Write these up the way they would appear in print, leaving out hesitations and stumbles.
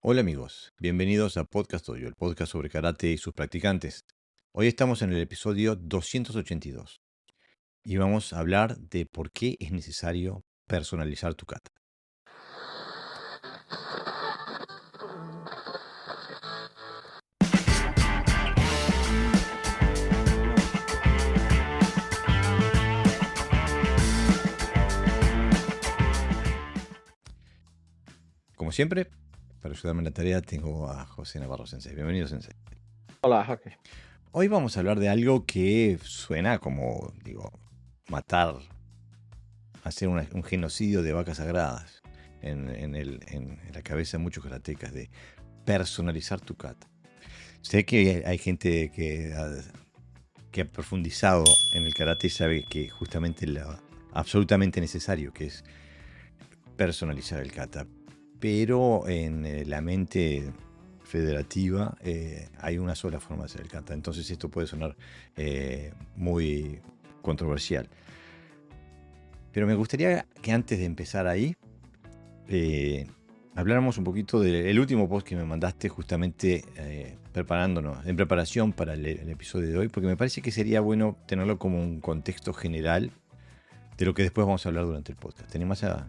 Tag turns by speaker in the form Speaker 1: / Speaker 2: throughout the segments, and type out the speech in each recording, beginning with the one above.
Speaker 1: Hola amigos, bienvenidos a Podcast Dojo, el podcast sobre karate y sus practicantes. Hoy estamos en el episodio 282 y vamos a hablar de por qué es necesario personalizar tu kata. Como siempre, para ayudarme en la tarea tengo a José Navarro Sensei. Bienvenido Sensei.
Speaker 2: Hola, Jaque.
Speaker 1: Hoy vamos a hablar de algo que suena como, matar, hacer un genocidio de vacas sagradas en la cabeza de muchos karatecas, de personalizar tu kata. Sé que hay gente que ha profundizado en el karate y sabe que justamente lo absolutamente necesario que es personalizar el kata. Pero en la mente federativa hay una sola forma de hacer el kata. Entonces esto puede sonar muy controversial. Pero me gustaría que antes de empezar ahí, habláramos un poquito del último post que me mandaste justamente preparándonos, en preparación para el episodio de hoy, porque me parece que sería bueno tenerlo como un contexto general de lo que después vamos a hablar durante el podcast. ¿Te animás a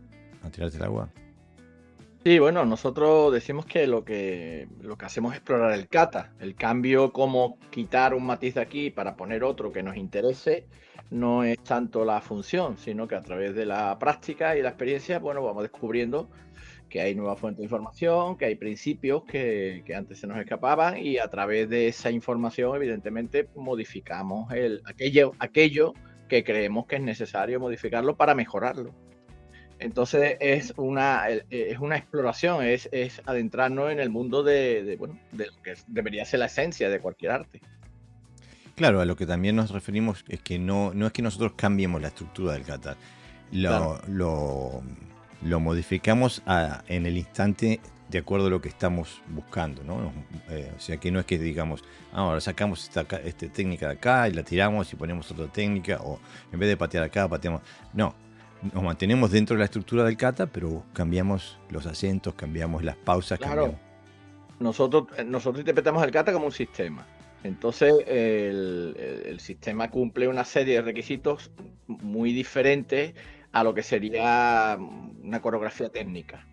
Speaker 1: tirarte el agua?
Speaker 2: Sí, bueno, nosotros decimos que lo que hacemos es explorar el kata. El cambio, como quitar un matiz de aquí para poner otro que nos interese, no es tanto la función, sino que a través de la práctica y la experiencia, bueno, vamos descubriendo que hay nuevas fuentes de información, que hay principios que antes se nos escapaban y a través de esa información, evidentemente, modificamos aquello que creemos que es necesario modificarlo para mejorarlo. Entonces es una exploración, es adentrarnos en el mundo bueno, de lo que debería ser la esencia de cualquier arte.
Speaker 1: Claro, a lo que también nos referimos es que no es que nosotros cambiemos la estructura del kata,
Speaker 2: Claro,
Speaker 1: lo modificamos en el instante de acuerdo a lo que estamos buscando, ¿no? O sea, que no es que digamos, ahora sacamos esta técnica de acá y la tiramos y ponemos otra técnica, o en vez de patear acá, pateamos. No, nos mantenemos dentro de la estructura del kata, pero cambiamos los acentos, cambiamos las pausas, cambiamos.
Speaker 2: claro. Nosotros interpretamos el kata como un sistema. Entonces, el sistema cumple una serie de requisitos muy diferentes a lo que sería una coreografía técnica.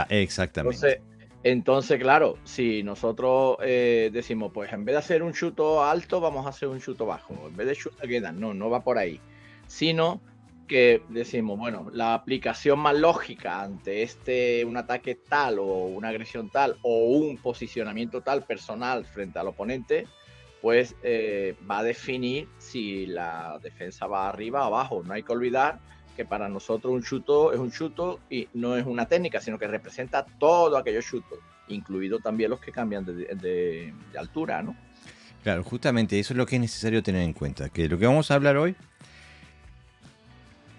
Speaker 1: Exactamente.
Speaker 2: Entonces, entonces, claro, si nosotros decimos, pues en vez de hacer un chuto alto, vamos a hacer un chuto bajo. En vez de chuto queda, no va por ahí. Sino que decimos, bueno, la aplicación más lógica ante un ataque tal o una agresión tal o un posicionamiento tal personal frente al oponente, pues va a definir si la defensa va arriba o abajo. No hay que olvidar que para nosotros un chuto es un chuto y no es una técnica, sino que representa todo aquellos chutos, incluido también los que cambian de altura, ¿no?
Speaker 1: Claro, justamente eso es lo que es necesario tener en cuenta, que lo que vamos a hablar hoy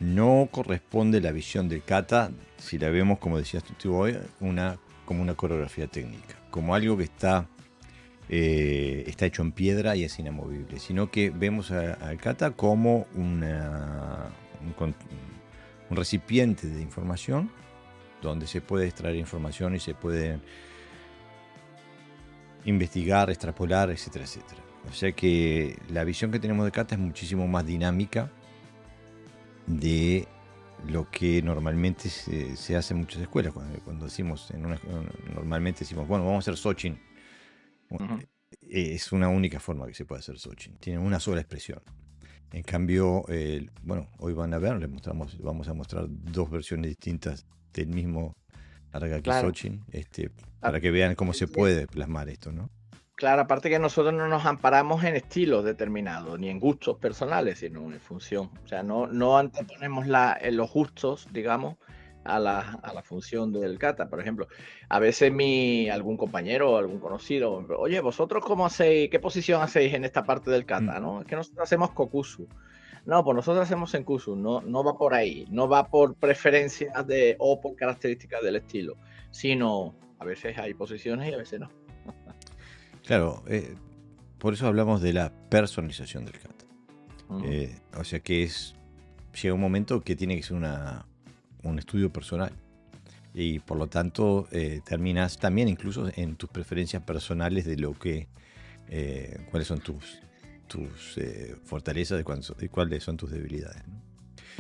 Speaker 1: no corresponde a la visión del kata, si la vemos, como decías tú hoy, como una coreografía técnica, como algo que está hecho en piedra y es inamovible, sino que vemos al kata como un recipiente de información donde se puede extraer información y se puede investigar, extrapolar, etcétera, etcétera. O sea que la visión que tenemos de kata es muchísimo más dinámica de lo que normalmente se hace en muchas escuelas. Cuando decimos, normalmente decimos, bueno, vamos a hacer Sochin.
Speaker 2: Ujú.
Speaker 1: Es una única forma que se puede hacer Sochin. Tiene una sola expresión. En cambio, bueno, hoy van a ver, vamos a mostrar dos versiones distintas del mismo Aragaki
Speaker 2: Claro.
Speaker 1: Sochin, para que vean cómo se
Speaker 2: Aparte,
Speaker 1: puede plasmar esto, ¿no?
Speaker 2: claro, aparte que nosotros no nos amparamos en estilos determinados, ni en gustos personales, sino en función. O sea, no anteponemos en los gustos, digamos, a la función del kata. Por ejemplo, a veces algún compañero o algún conocido, oye, ¿vosotros cómo hacéis, qué posición hacéis en esta parte del
Speaker 1: Mm,
Speaker 2: kata? ¿No? Es que nosotros hacemos kokusu. No, pues nosotros hacemos senkusu, no va por ahí, no va por preferencias o por características del estilo, sino a veces hay posiciones y a veces no.
Speaker 1: claro, por eso hablamos de la personalización del kata.
Speaker 2: Ujú.
Speaker 1: O sea que llega un momento que tiene que ser un estudio personal. y por lo tanto terminas también incluso en tus preferencias personales de lo que, cuáles son tus fortalezas y cuáles son tus debilidades, ¿no?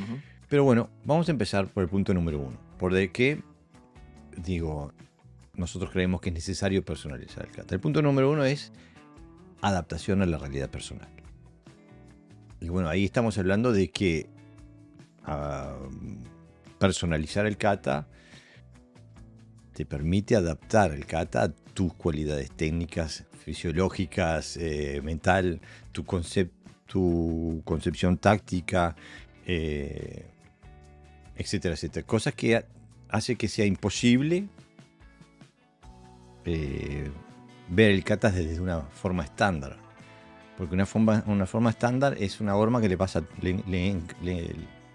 Speaker 2: Ujú.
Speaker 1: Pero bueno, vamos a empezar por el punto número 1, por de qué, digo, nosotros creemos que es necesario personalizar el kata. El punto número 1 es adaptación a la realidad personal. Y bueno, ahí estamos hablando de que personalizar el kata te permite adaptar el kata a tus cualidades técnicas, fisiológicas, mental, tu concepción táctica, etcétera, etcétera. Cosas que hace que sea imposible ver el kata desde una forma estándar. Porque una forma estándar es una forma que le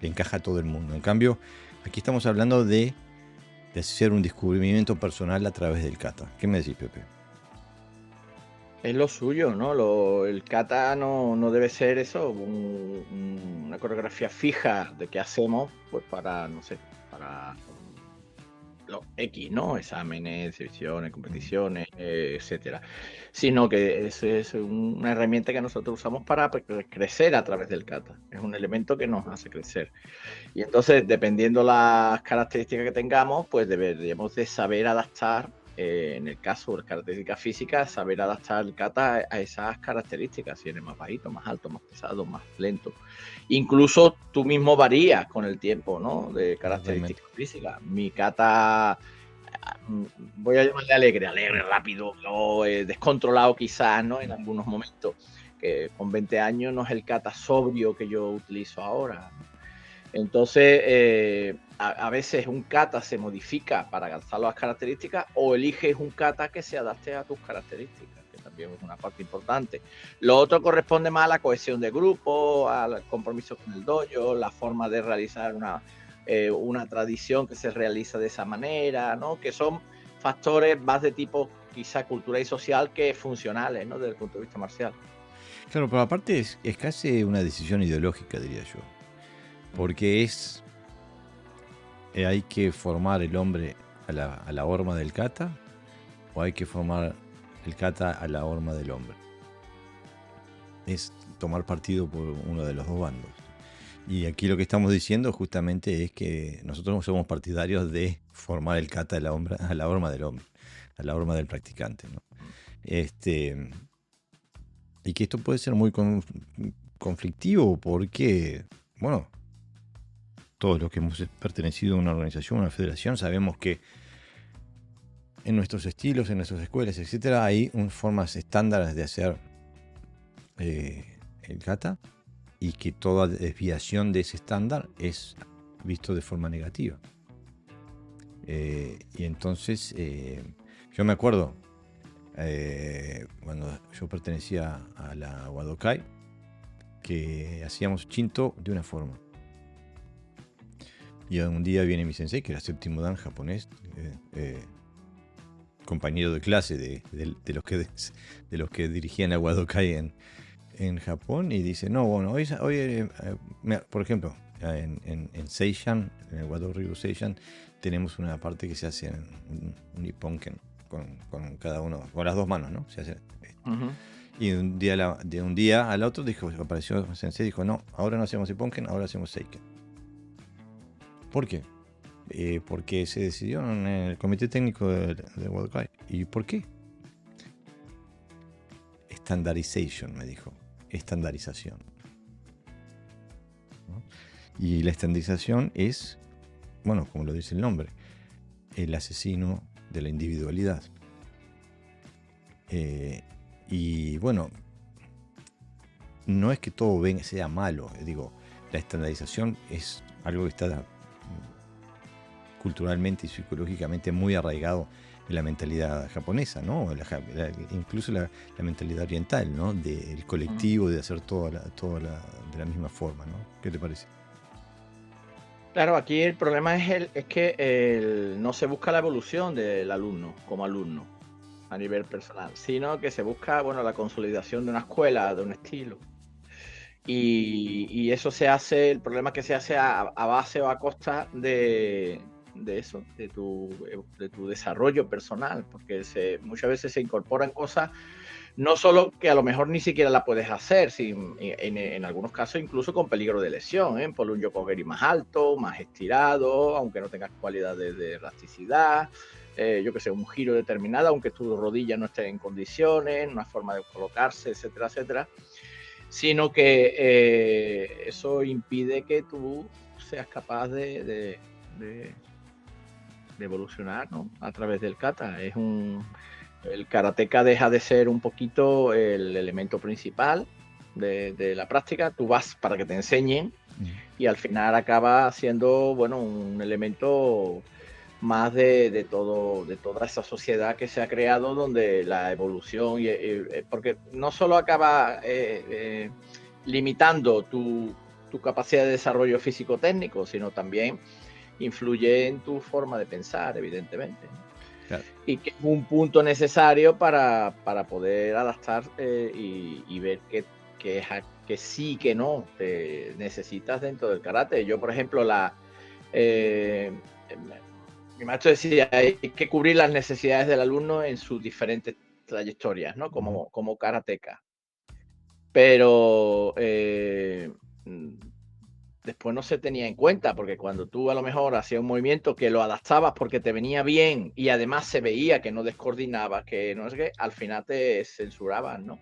Speaker 1: encaja a todo el mundo. En cambio, aquí estamos hablando de hacer un descubrimiento personal a través del kata. ¿Qué me decís, Pepe?
Speaker 2: Es lo suyo, ¿no? El kata no debe ser eso, una coreografía fija de qué hacemos, pues para, no sé, para los X, ¿no? Exámenes, exhibiciones, competiciones, etcétera. Sino que es una herramienta que nosotros usamos para crecer a través del kata. Es un elemento que nos hace crecer. Y entonces, dependiendo las características que tengamos, pues deberíamos de saber adaptar, en el caso de las características físicas, saber adaptar el kata a esas características, si eres más bajito, más alto, más pesado, más lento. Incluso tú mismo varías con el tiempo, ¿no? De características físicas. Mi kata, voy a llamarle alegre, rápido, descontrolado quizás, ¿no? En algunos momentos. Que con 20 años no es el kata sobrio que yo utilizo ahora. Entonces, a veces un kata se modifica para alcanzar las características, o eliges un kata que se adapte a tus características, que también es una parte importante. Lo otro corresponde más a la cohesión de grupo, al compromiso con el dojo, la forma de realizar una tradición que se realiza de esa manera, ¿no? Que son factores más de tipo quizá cultural y social que funcionales, ¿no? Desde el punto de vista marcial.
Speaker 1: Claro, pero aparte es casi una decisión ideológica, diría yo. Porque hay que formar el hombre a la horma del kata, o hay que formar el kata a la horma del hombre. Es tomar partido por uno de los dos bandos. Y aquí lo que estamos diciendo justamente es que nosotros somos partidarios de formar el kata a la horma del hombre, a la horma del practicante, ¿no? Y que esto puede ser muy conflictivo porque, bueno, todos los que hemos pertenecido a una organización, a una federación, sabemos que en nuestros estilos, en nuestras escuelas, etcétera, hay formas estándares de hacer el kata, y que toda desviación de ese estándar es visto de forma negativa. Y entonces, yo me acuerdo cuando yo pertenecía a la Wadokai, que hacíamos Shinto de una forma. Y un día viene mi sensei, que era séptimo dan japonés, compañero de clase de los que dirigían la Wadokai en Japón, y dice, no, bueno, hoy por ejemplo, en Seishan, en el Wado Ryu Seishan, tenemos una parte que se hace en un Nipponken, con cada uno, con las dos manos, ¿no? Se hace. Y de un día al otro apareció el sensei y dijo, no, ahora no hacemos Nipponken, ahora hacemos Seiken. ¿Por qué? Porque se decidió en el comité técnico de Wadokai. ¿Y por qué? Standardization, me dijo. Estandarización, ¿no? Y la estandarización es, bueno, como lo dice el nombre, el asesino de la individualidad. Y bueno, no es que todo sea malo, digo, la estandarización es algo que está culturalmente y psicológicamente muy arraigado en la mentalidad japonesa, ¿no? Incluso la mentalidad oriental, ¿no? Del colectivo, de hacer todo de la misma forma, ¿no? ¿Qué te parece?
Speaker 2: Claro, aquí el problema es que no se busca la evolución del alumno como alumno a nivel personal, sino que se busca, bueno, la consolidación de una escuela, de un estilo. Y eso se hace, el problema es que se hace a base o a costa de de eso, de tu desarrollo personal, porque muchas veces se incorporan cosas, no solo que a lo mejor ni siquiera la puedes hacer, en algunos casos incluso con peligro de lesión, ¿eh? Por un yokogeri más alto, más estirado, aunque no tengas cualidades de elasticidad, yo que sé, un giro determinado, aunque tu rodilla no esté en condiciones, una forma de colocarse, etcétera, etcétera, sino que eso impide que tú seas capaz de evolucionar, ¿no? A través del kata. El karateka deja de ser un poquito el elemento principal de la práctica. Tú vas para que te enseñen y al final acaba siendo, bueno, un elemento más de toda esa sociedad que se ha creado, donde la evolución, porque no solo acaba limitando tu capacidad de desarrollo físico-técnico, sino también influye en tu forma de pensar, evidentemente, ¿no? Claro. Y que es un punto necesario para poder adaptar y ver que sí, que no te necesitas dentro del karate. Yo, por ejemplo, mi maestro decía, hay que cubrir las necesidades del alumno en sus diferentes trayectorias, ¿no? Como karateka. Pero después no se tenía en cuenta, porque cuando tú a lo mejor hacías un movimiento que lo adaptabas porque te venía bien y además se veía que no descoordinabas, que no sé qué, al final te censuraban, ¿no?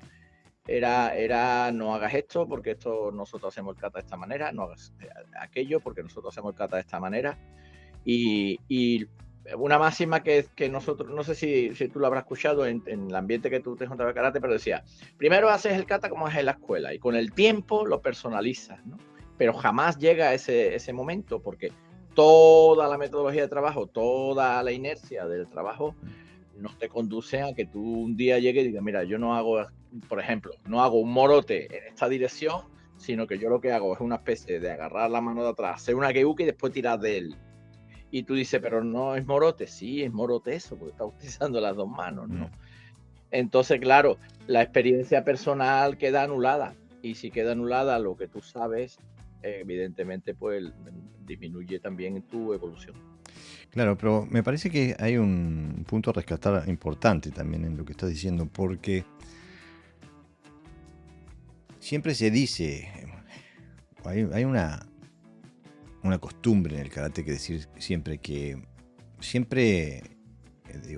Speaker 2: Era no hagas esto porque nosotros hacemos el kata de esta manera, no hagas aquello porque nosotros hacemos el kata de esta manera. Y una máxima que nosotros, no sé si tú lo habrás escuchado en el ambiente que tú te juntabas de karate, pero decía, primero haces el kata como es en la escuela y con el tiempo lo personalizas, ¿no? Pero jamás llega a ese momento, porque toda la metodología de trabajo, toda la inercia del trabajo no te conduce a que tú un día llegues y digas, mira, yo no hago, por ejemplo, no hago un morote en esta dirección, sino que yo lo que hago es una especie de agarrar la mano de atrás, hacer una keuke y después tirar de él. Y tú dices, pero no es morote. Sí, es morote eso, porque está utilizando las dos manos, ¿no? Entonces, claro, la experiencia personal queda anulada. Y si queda anulada lo que tú sabes, evidentemente, pues disminuye también tu evolución.
Speaker 1: Claro, pero me parece que hay un punto a rescatar importante también en lo que estás diciendo, porque siempre se dice, hay una costumbre en el karate que decir siempre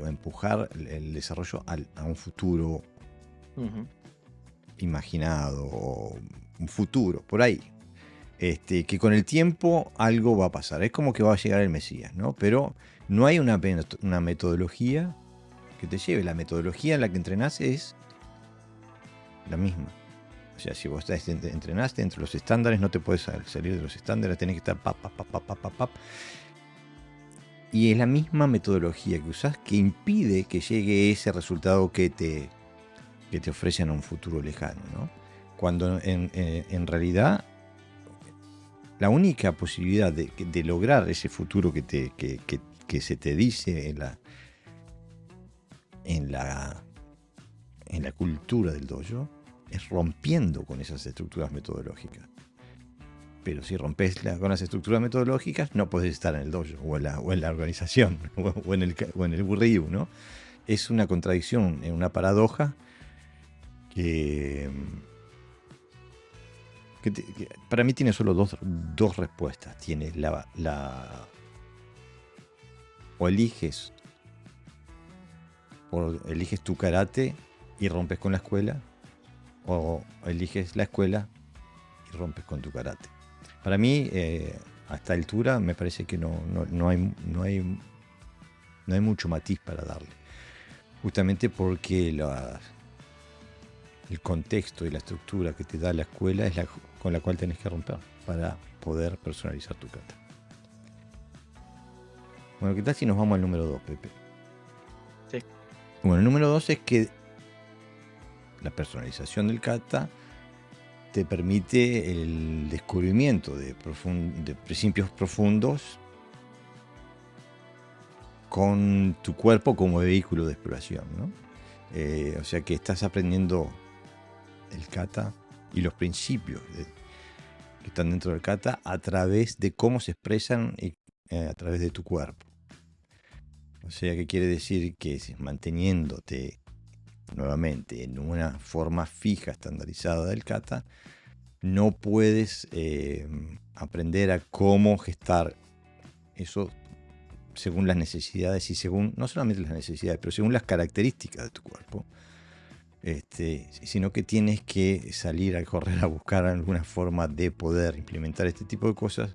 Speaker 1: empujar el desarrollo a un futuro imaginado, o un futuro, por ahí. Que con el tiempo algo va a pasar. Es como que va a llegar el Mesías, ¿no? Pero no hay una metodología que te lleve. La metodología en la que entrenás es la misma. O sea, si vos entrenaste entre los estándares, no te puedes salir de los estándares, tenés que estar pap. Y es la misma metodología que usás que impide que llegue ese resultado que te ofrecen a un futuro lejano, ¿no? Cuando en realidad la única posibilidad de lograr ese futuro que se te dice en la cultura del dojo es rompiendo con esas estructuras metodológicas. Pero si rompes con las estructuras metodológicas, no podés estar en el dojo o en la organización o en el Ryu, ¿no? Es una contradicción, una paradoja que para mí tiene solo dos respuestas. Tiene o eliges tu karate y rompes con la escuela, o eliges la escuela y rompes con tu karate. Para mí, a esta altura, me parece que no hay mucho matiz para darle. Justamente porque el contexto y la estructura que te da la escuela es con la cual tenés que romper para poder personalizar tu kata. Bueno, ¿qué tal si nos vamos al número 2, Pepe?
Speaker 2: Sí.
Speaker 1: Bueno, el número 2 es que la personalización del kata te permite el descubrimiento de principios profundos con tu cuerpo como vehículo de exploración, ¿no? O sea que estás aprendiendo el kata y los principios que están dentro del kata a través de cómo se expresan y a través de tu cuerpo. O sea que quiere decir que manteniéndote nuevamente en una forma fija, estandarizada del kata, no puedes aprender a cómo gestar eso según las necesidades y según, no solamente las necesidades, pero según las características de tu cuerpo. Sino que tienes que salir a correr a buscar alguna forma de poder implementar este tipo de cosas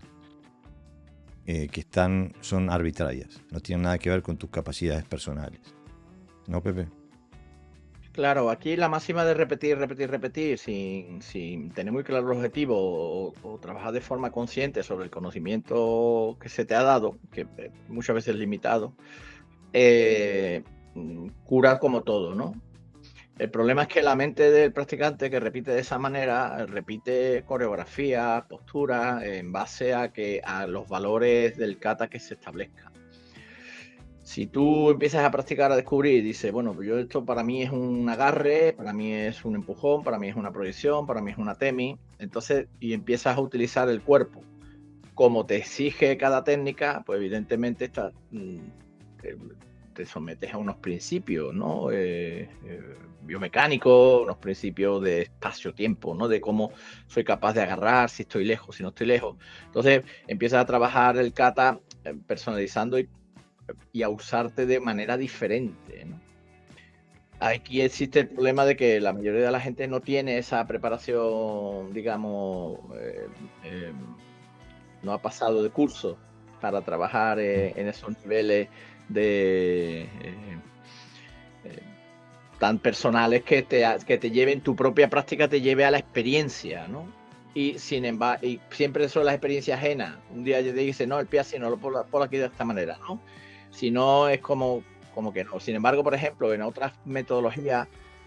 Speaker 1: que son arbitrarias, no tienen nada que ver con tus capacidades personales. ¿No, Pepe?
Speaker 2: Claro, aquí la máxima de repetir, repetir, repetir, sin tener muy claro el objetivo o trabajar de forma consciente sobre el conocimiento que se te ha dado, que muchas veces es limitado, curar como todo, ¿no? El problema es que la mente del practicante que repite de esa manera, repite coreografía, postura, en base a los valores del kata que se establezcan. Si tú empiezas a practicar, a descubrir y dices, bueno, pues yo esto para mí es un agarre, para mí es un empujón, para mí es una proyección, para mí es una temi, entonces, y empiezas a utilizar el cuerpo como te exige cada técnica, pues evidentemente te sometes a unos principios, ¿no? Biomecánicos, unos principios de espacio-tiempo, ¿no? De cómo soy capaz de agarrar, si estoy lejos, si no estoy lejos. Entonces empiezas a trabajar el kata personalizando y a usarte de manera diferente, ¿no? Aquí existe el problema de que la mayoría de la gente no tiene esa preparación, digamos, no ha pasado de curso para trabajar en esos niveles de tan personales que te lleven, tu propia práctica te lleve a la experiencia, ¿no? Y sin embargo, y siempre son las experiencias ajenas. Un día te dice, no, el pie así, no lo por aquí de esta manera, ¿no? Si no, es como que no. Sin embargo, por ejemplo, en otras metodologías,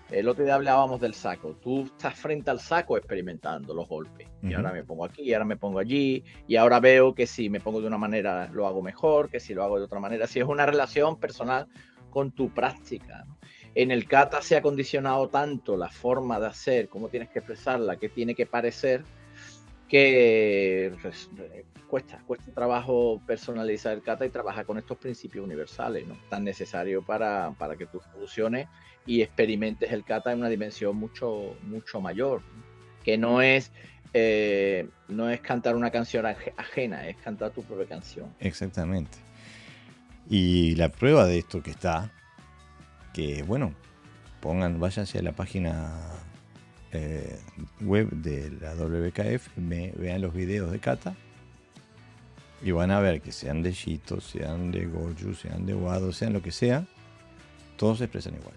Speaker 2: el otro día hablábamos del saco. Tú estás frente al saco experimentando los golpes. Y ahora me pongo aquí, y ahora me pongo allí, y ahora veo que si me pongo de una manera lo hago mejor, que si lo hago de otra manera. Si es una relación personal con tu práctica, ¿no? En el kata se ha condicionado tanto la forma de hacer, cómo tienes que expresarla, qué tiene que parecer, que cuesta trabajo personalizar el kata y trabajar con estos principios universales, ¿no? Tan necesarios para que tú evoluciones y experimentes el kata en una dimensión mucho, mucho mayor, ¿no? Que no es cantar una canción ajena, es cantar tu propia canción.
Speaker 1: Exactamente. Y la prueba de esto que está, que bueno, váyanse a la página web de la WKF, vean los videos de kata y van a ver que sean de Shito, sean de Goju, sean de Wado, sean lo que sea, todos se expresan igual.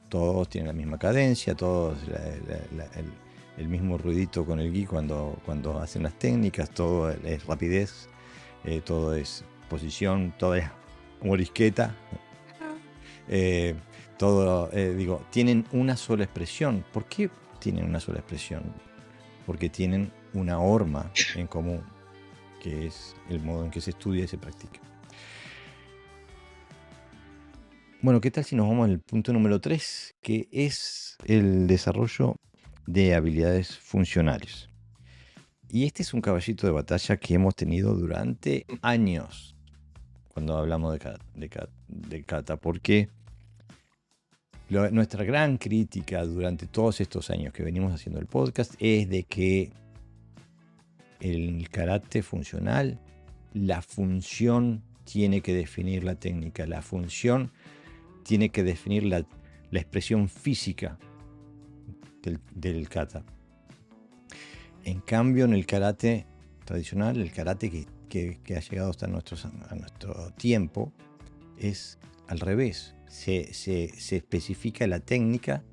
Speaker 1: Todos tienen la misma cadencia, todos el mismo ruidito con el gi cuando hacen las técnicas, todo es rapidez, todo es posición, todo es morisqueta. Tienen una sola expresión. ¿Por qué tienen una sola expresión? Porque tienen una horma en común, que es el modo en que se estudia y se practica. Bueno, ¿qué tal si nos vamos al punto número 3, que es el desarrollo de habilidades funcionales? Y este es un caballito de batalla que hemos tenido durante años cuando hablamos de kata, porque nuestra gran crítica durante todos estos años que venimos haciendo el podcast es de que el karate funcional, la función tiene que definir la técnica, la función tiene que definir la expresión física del kata. En cambio, en el karate tradicional, el karate que ha llegado hasta a nuestro tiempo, es al revés. Se especifica la técnica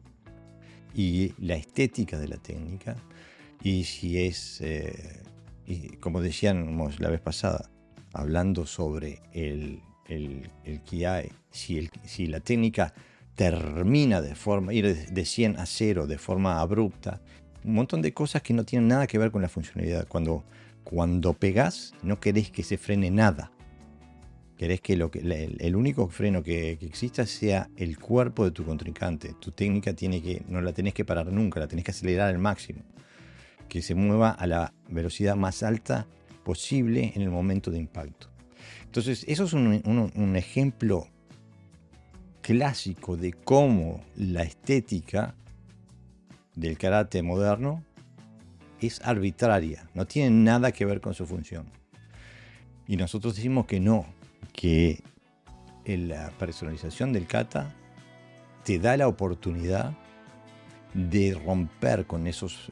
Speaker 1: y la estética de la técnica, y si es, y como decíamos la vez pasada, hablando sobre el kiai, si la técnica termina ir de 100 a 0 de forma abrupta, un montón de cosas que no tienen nada que ver con la funcionalidad. Cuando pegás, no querés que se frene nada. Querés que el único freno que exista sea el cuerpo de tu contrincante. Tu técnica no la tenés que parar nunca, la tenés que acelerar al máximo. Que se mueva a la velocidad más alta posible en el momento de impacto. Entonces, eso es un ejemplo clásico de cómo la estética del karate moderno es arbitraria, no tiene nada que ver con su función. Y nosotros decimos que no, que la personalización del kata te da la oportunidad de romper con esos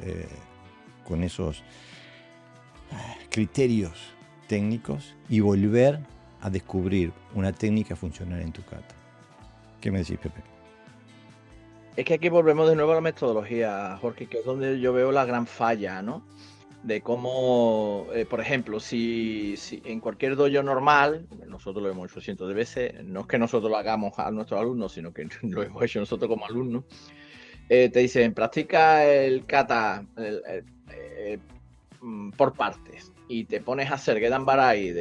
Speaker 1: criterios técnicos y volver a descubrir una técnica funcional en tu kata. ¿Qué me decís, Pepe?
Speaker 2: Es que aquí volvemos de nuevo a la metodología, Jorge, que es donde yo veo la gran falla, ¿no? De cómo, por ejemplo, si en cualquier dojo normal, nosotros lo hemos hecho cientos de veces, no es que nosotros lo hagamos a nuestros alumnos, sino que lo hemos hecho nosotros como alumnos, te dicen, practica el kata por partes y te pones a hacer Gedan Barai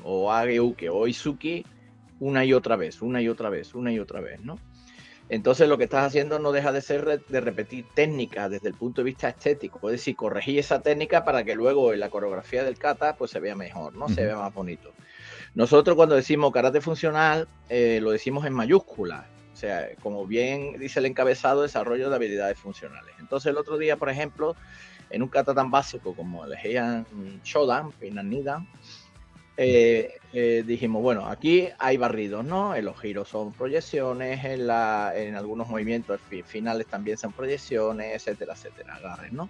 Speaker 2: o Ageuke o Izuki una y otra vez, ¿no? Entonces lo que estás haciendo no deja de ser de repetir técnicas desde el punto de vista estético, es decir, corregir esa técnica para que luego en la coreografía del kata pues se vea mejor, ¿no? Se vea más bonito. Nosotros cuando decimos karate funcional lo decimos en mayúsculas, o sea, como bien dice el encabezado, desarrollo de habilidades funcionales. Entonces el otro día, por ejemplo, en un kata tan básico como el Heian Shodan, Pinnan Nidan, dijimos, bueno, aquí hay barridos, ¿no? En los giros son proyecciones, en algunos movimientos finales también son proyecciones, etcétera, etcétera, agarres, ¿no?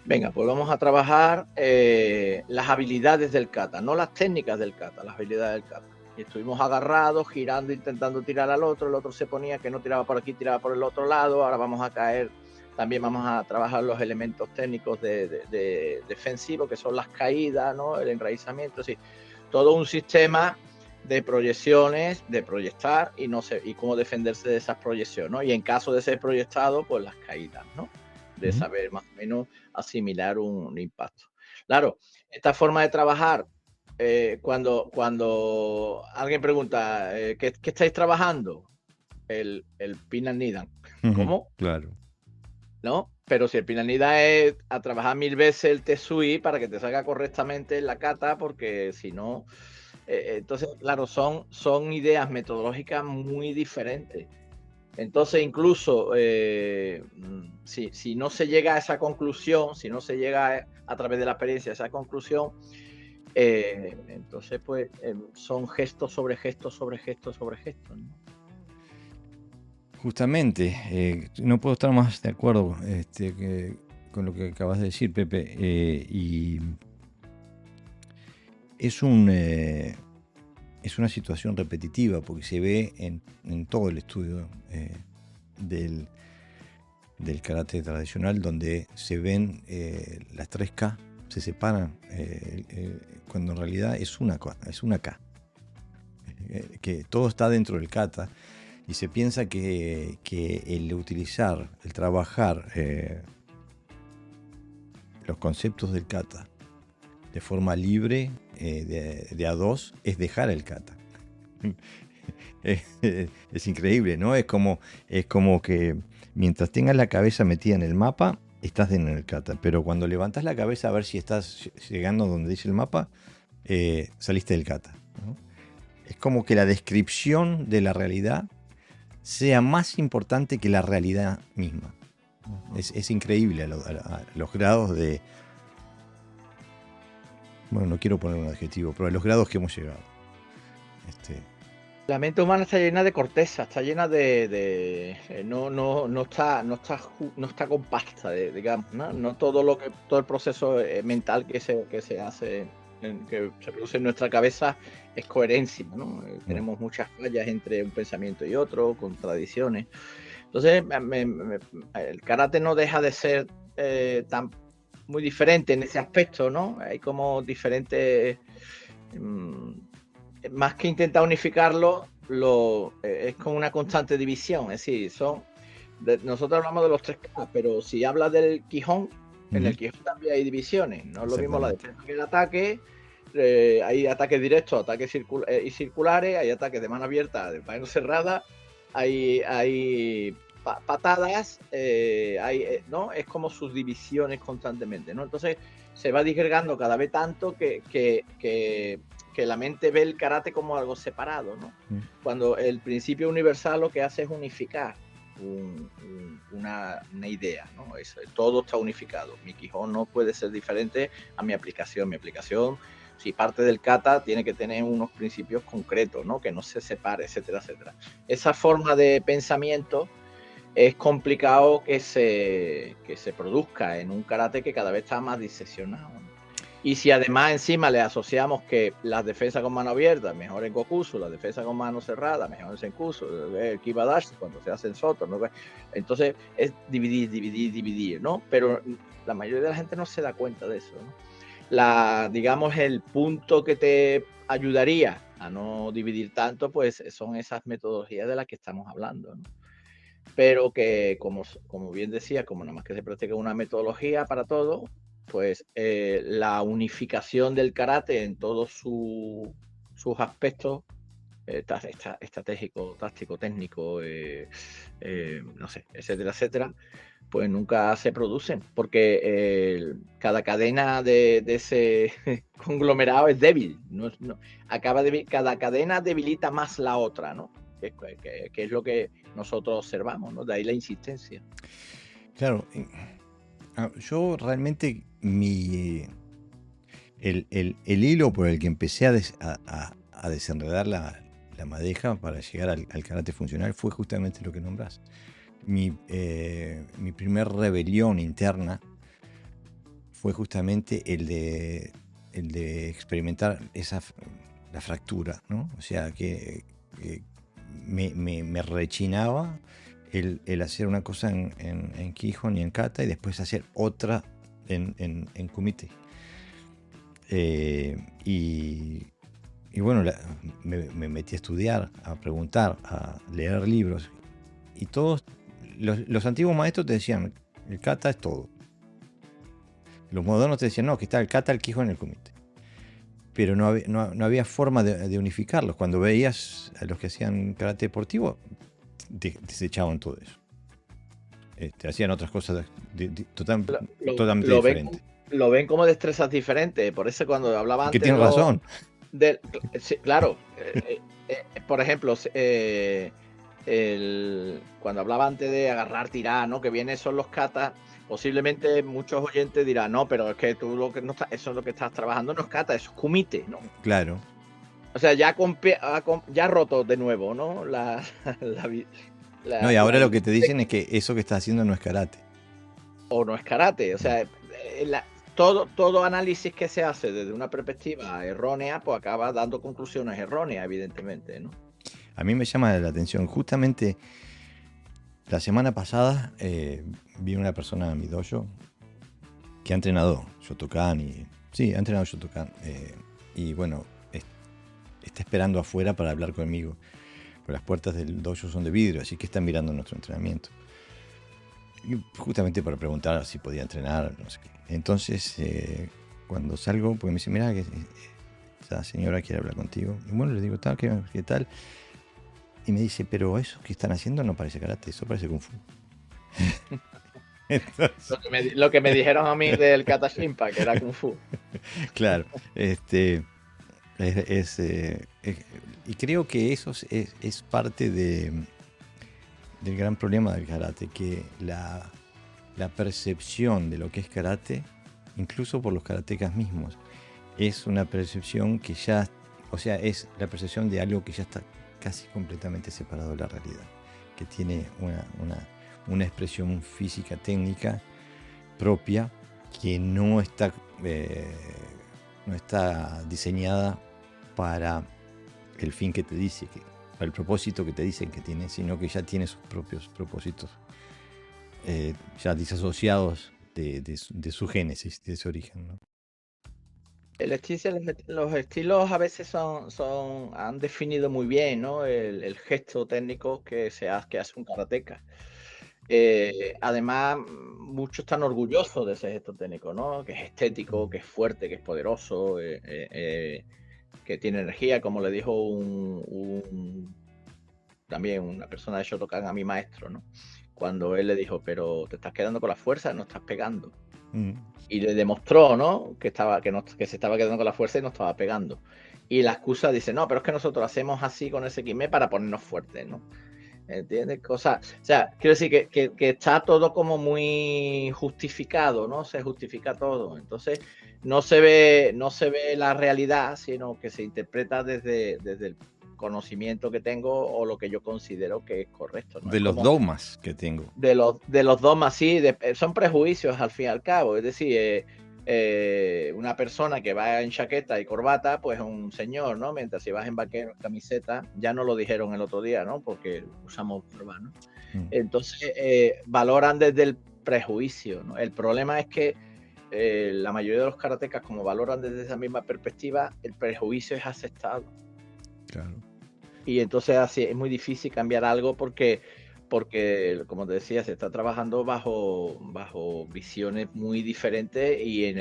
Speaker 2: Venga, pues vamos a trabajar las habilidades del kata, no las técnicas del kata, las habilidades del kata. Y estuvimos agarrados, girando, intentando tirar al otro, el otro se ponía que no tiraba por aquí, tiraba por el otro lado, ahora vamos a caer, también vamos a trabajar los elementos técnicos de defensivo, que son las caídas, ¿no? El enraizamiento, sí, todo un sistema de proyecciones, de proyectar y cómo defenderse de esas proyecciones, ¿no? Y en caso de ser proyectado, pues las caídas, ¿no? De saber más o menos asimilar un impacto. Claro, esta forma de trabajar, cuando alguien pregunta, ¿qué estáis trabajando? El Pinnan Nidan. ¿Cómo?
Speaker 1: Claro.
Speaker 2: ¿No? Pero si el Pinnan Nidan es a trabajar 1000 veces el Tesui para que te salga correctamente en la kata, porque si no... entonces, claro, son ideas metodológicas muy diferentes. Entonces, incluso si no se llega a esa conclusión, si no se llega a través de la experiencia a esa conclusión, entonces pues son gestos sobre gestos sobre gestos sobre gestos, ¿no?
Speaker 1: Justamente, no puedo estar más de acuerdo con lo que acabas de decir, Pepe. Y es una situación repetitiva porque se ve en todo el estudio del karate tradicional, donde se ven las 3K, se separan cuando en realidad es una K. Que todo está dentro del kata. Y se piensa que el utilizar, el trabajar los conceptos del kata de forma libre, de a dos, es dejar el kata. Es increíble, ¿no? Es como que mientras tengas la cabeza metida en el mapa, estás en el kata. Pero cuando levantas la cabeza a ver si estás llegando donde dice el mapa, saliste del kata, ¿no? Es como que la descripción de la realidad sea más importante que la realidad misma. Es increíble a los grados de... Bueno, no quiero poner un adjetivo, pero a los grados que hemos llegado.
Speaker 2: La mente humana está llena de corteza, está llena no está compacta, digamos, ¿no? No todo el proceso mental que se hace, que se produce en nuestra cabeza es coherencia, ¿no? Tenemos muchas fallas entre un pensamiento y otro, contradicciones. Entonces, el karate no deja de ser tan muy diferente en ese aspecto, ¿no? Hay como diferentes... más que intentar unificarlo, es como una constante división. Es decir, nosotros hablamos de los 3K, pero si hablas del Quijón, en el Quijón también hay divisiones. No es lo mismo la defensa que el ataque. Hay ataques directos, ataques y circulares, hay ataques de mano abierta, de mano cerrada, hay patadas, ¿no? Es como sus divisiones constantemente, ¿no? Entonces se va disgregando cada vez tanto que la mente ve el karate como algo separado, ¿no? Cuando el principio universal lo que hace es unificar una idea, ¿no? Todo está unificado. Mi Quijón no puede ser diferente a mi aplicación. Mi aplicación, si parte del kata, tiene que tener unos principios concretos, ¿no? Que no se separe, etcétera, etcétera. Esa forma de pensamiento es complicado que se produzca en un karate que cada vez está más diseccionado, ¿no? Y si además encima le asociamos que las defensas con mano abierta mejor en Gokusu, las defensas con mano cerrada mejor en Senkusu, el Kibadashi cuando se hace en Soto, ¿no? Entonces es dividir, ¿no? Pero la mayoría de la gente no se da cuenta de eso, ¿no? Digamos, el punto que te ayudaría a no dividir tanto, pues son esas metodologías de las que estamos hablando, ¿no? Pero que, como bien decía, como nada más que se practica una metodología para todo, pues la unificación del karate en todos sus aspectos, estratégico, táctico, técnico, no sé, etcétera, etcétera, pues nunca se producen, porque cada cadena de ese conglomerado es débil, cada cadena debilita más la otra, ¿no? Que es lo que nosotros observamos, ¿no? De ahí la insistencia.
Speaker 1: Claro, yo realmente el hilo por el que empecé a desenredar la madeja para llegar al karate funcional fue justamente lo que nombrás. Mi primer rebelión interna fue justamente el de experimentar la fractura, ¿no? O sea, que me rechinaba el hacer una cosa en Kihon y en Kata y después hacer otra en Kumite. Y bueno, me metí a estudiar, a preguntar, a leer libros. Y todos los antiguos maestros te decían, el kata es todo. Los modernos te decían, no, que está el kata, el Kihon y el Kumite. Pero no había forma de unificarlos. Cuando veías a los que hacían karate deportivo, desechaban todo eso. Hacían otras cosas totalmente diferentes.
Speaker 2: Lo ven como destrezas diferentes. Por eso cuando hablaba antes...
Speaker 1: Que tienen razón.
Speaker 2: Sí, claro. Por ejemplo, cuando hablaba antes de agarrar, tirar, ¿no? Que vienen son los katas. Posiblemente muchos oyentes dirán, no, pero es que tú eso es lo que estás trabajando, no es kata, eso es kumite, ¿no?
Speaker 1: Claro.
Speaker 2: O sea, ya roto de nuevo, ¿no?
Speaker 1: No, y ahora lo que te dicen es que eso que estás haciendo no es karate.
Speaker 2: O no es karate. O sea, todo análisis que se hace desde una perspectiva errónea, pues acaba dando conclusiones erróneas, evidentemente, ¿no?
Speaker 1: A mí me llama la atención. Justamente la semana pasada vino una persona a mi dojo que ha entrenado Shotokan sí, ha entrenado Shotokan. Y bueno, está esperando afuera para hablar conmigo. Pero las puertas del dojo son de vidrio, así que está mirando nuestro entrenamiento. Y justamente para preguntar si podía entrenar, no sé qué. Entonces, cuando salgo, pues me dice, mira, que esa señora quiere hablar contigo. Y bueno, le digo, ¿qué tal? Y me dice, pero eso que están haciendo no parece karate, eso parece kung fu.
Speaker 2: Entonces... lo que me dijeron a mí del kata shimpa, que era kung fu.
Speaker 1: Claro, y creo que eso es parte del gran problema del karate, que la percepción de lo que es karate, incluso por los karatecas mismos, es una percepción que ya, o sea, es la percepción de algo que ya está casi completamente separado de la realidad, que tiene una expresión física, técnica propia, que no está diseñada para el fin que te dice, para el propósito que te dicen que tiene, sino que ya tiene sus propios propósitos ya disasociados de su génesis, de su origen, ¿no?
Speaker 2: Los estilos a veces han definido muy bien, ¿no? El gesto técnico que hace un karateka. Además, muchos están orgullosos de ese gesto técnico, ¿no? Que es estético, que es fuerte, que es poderoso, que tiene energía, como le dijo también una persona de Shotokan a mi maestro, ¿no? cuando él le dijo, pero te estás quedando con la fuerza, no estás pegando.
Speaker 1: Mm.
Speaker 2: Y le demostró, ¿no? Que se estaba quedando con la fuerza y no estaba pegando. Y la excusa dice, no, pero es que nosotros hacemos así con ese quimé para ponernos fuertes, ¿no? ¿Entiendes? Cosas, o sea, quiero decir que está todo como muy justificado, ¿no? Se justifica todo. Entonces, no se ve la realidad, sino que se interpreta desde el conocimiento que tengo o lo que yo considero que es correcto, ¿no?
Speaker 1: De
Speaker 2: Es
Speaker 1: los
Speaker 2: como
Speaker 1: dogmas que tengo.
Speaker 2: de los dogmas, sí, son prejuicios al fin y al cabo. Es decir, una persona que va en chaqueta y corbata, pues es un señor, ¿no? Mientras si vas en vaquero, en camiseta, ya no lo dijeron el otro día, ¿no? Porque usamos barba, ¿no? Entonces, valoran desde el prejuicio, ¿no? El problema es que la mayoría de los karatecas, como valoran desde esa misma perspectiva, el prejuicio es aceptado.
Speaker 1: Claro.
Speaker 2: Y entonces así es muy difícil cambiar algo porque, como te decía, se está trabajando bajo visiones muy diferentes y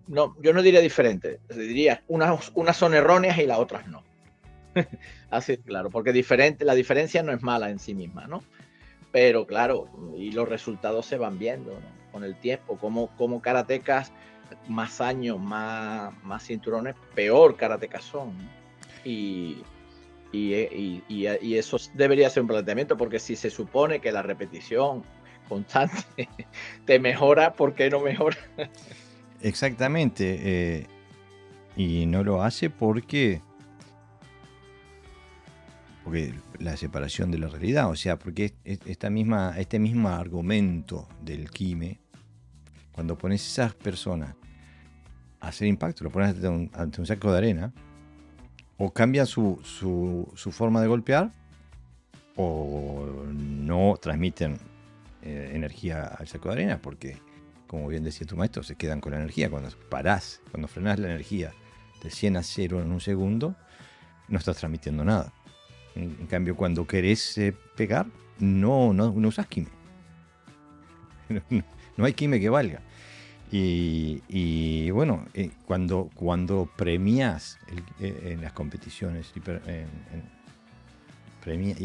Speaker 2: no, yo no diría diferentes, diría unas son erróneas y las otras no. Así es claro, porque la diferencia no es mala en sí misma, ¿no? Pero claro, y los resultados se van viendo, ¿no? Con el tiempo, como karatecas más años, más cinturones, peor karatecas son, ¿no? Y eso debería ser un planteamiento, porque si se supone que la repetición constante te mejora, ¿por qué no mejora?
Speaker 1: Exactamente. Y no lo hace porque la separación de la realidad, o sea, porque este mismo argumento del Kime, cuando pones a esas personas a hacer impacto, lo pones ante un saco de arena, o cambian su forma de golpear, o no transmiten energía al saco de arena, porque, como bien decía tu maestro, se quedan con la energía. Cuando frenás la energía de 100 a 0 en un segundo, no estás transmitiendo nada. En cambio, cuando querés pegar, no usás Kime. No hay Kime que valga. Y bueno, cuando premias en las competiciones y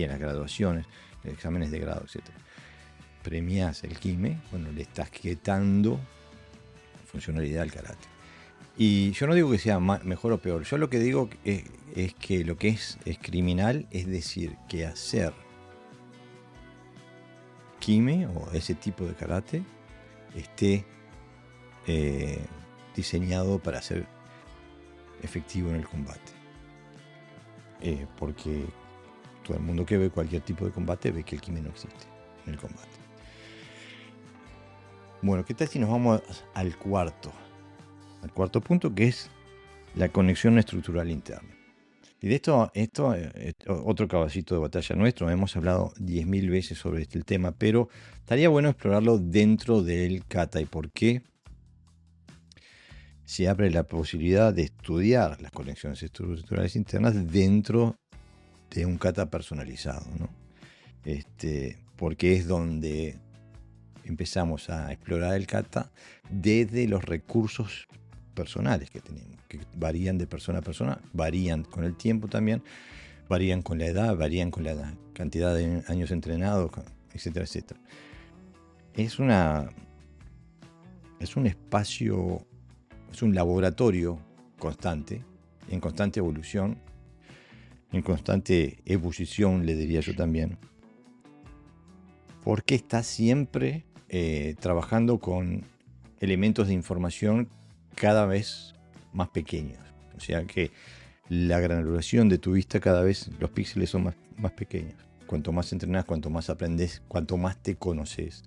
Speaker 1: en las graduaciones, exámenes de grado, etc., premias el Kime, bueno, le estás quitando funcionalidad al karate. Y yo no digo que sea mejor o peor, yo lo que digo es que lo que es criminal es decir que hacer Kime o ese tipo de karate esté diseñado para ser efectivo en el combate. Porque todo el mundo que ve cualquier tipo de combate ve que el Kime no existe en el combate. Bueno, ¿qué tal si nos vamos al cuarto punto, que es la conexión estructural interna? Y de esto otro caballito de batalla nuestro, hemos hablado 10.000 veces sobre este tema, pero estaría bueno explorarlo dentro del kata y por qué se abre la posibilidad de estudiar las conexiones estructurales internas dentro de un kata personalizado, ¿no? Porque es donde empezamos a explorar el kata desde los recursos personales que tenemos, que varían de persona a persona, varían con el tiempo también, varían con la edad, varían con la cantidad de años entrenados, etcétera, etcétera. Es un espacio, es un laboratorio constante, en constante evolución, en constante ebullición, le diría yo también, porque está siempre trabajando con elementos de información cada vez más pequeños. O sea que la granulación de tu vista, cada vez los píxeles son más pequeños. Cuanto más entrenás, cuanto más aprendes, cuanto más te conoces.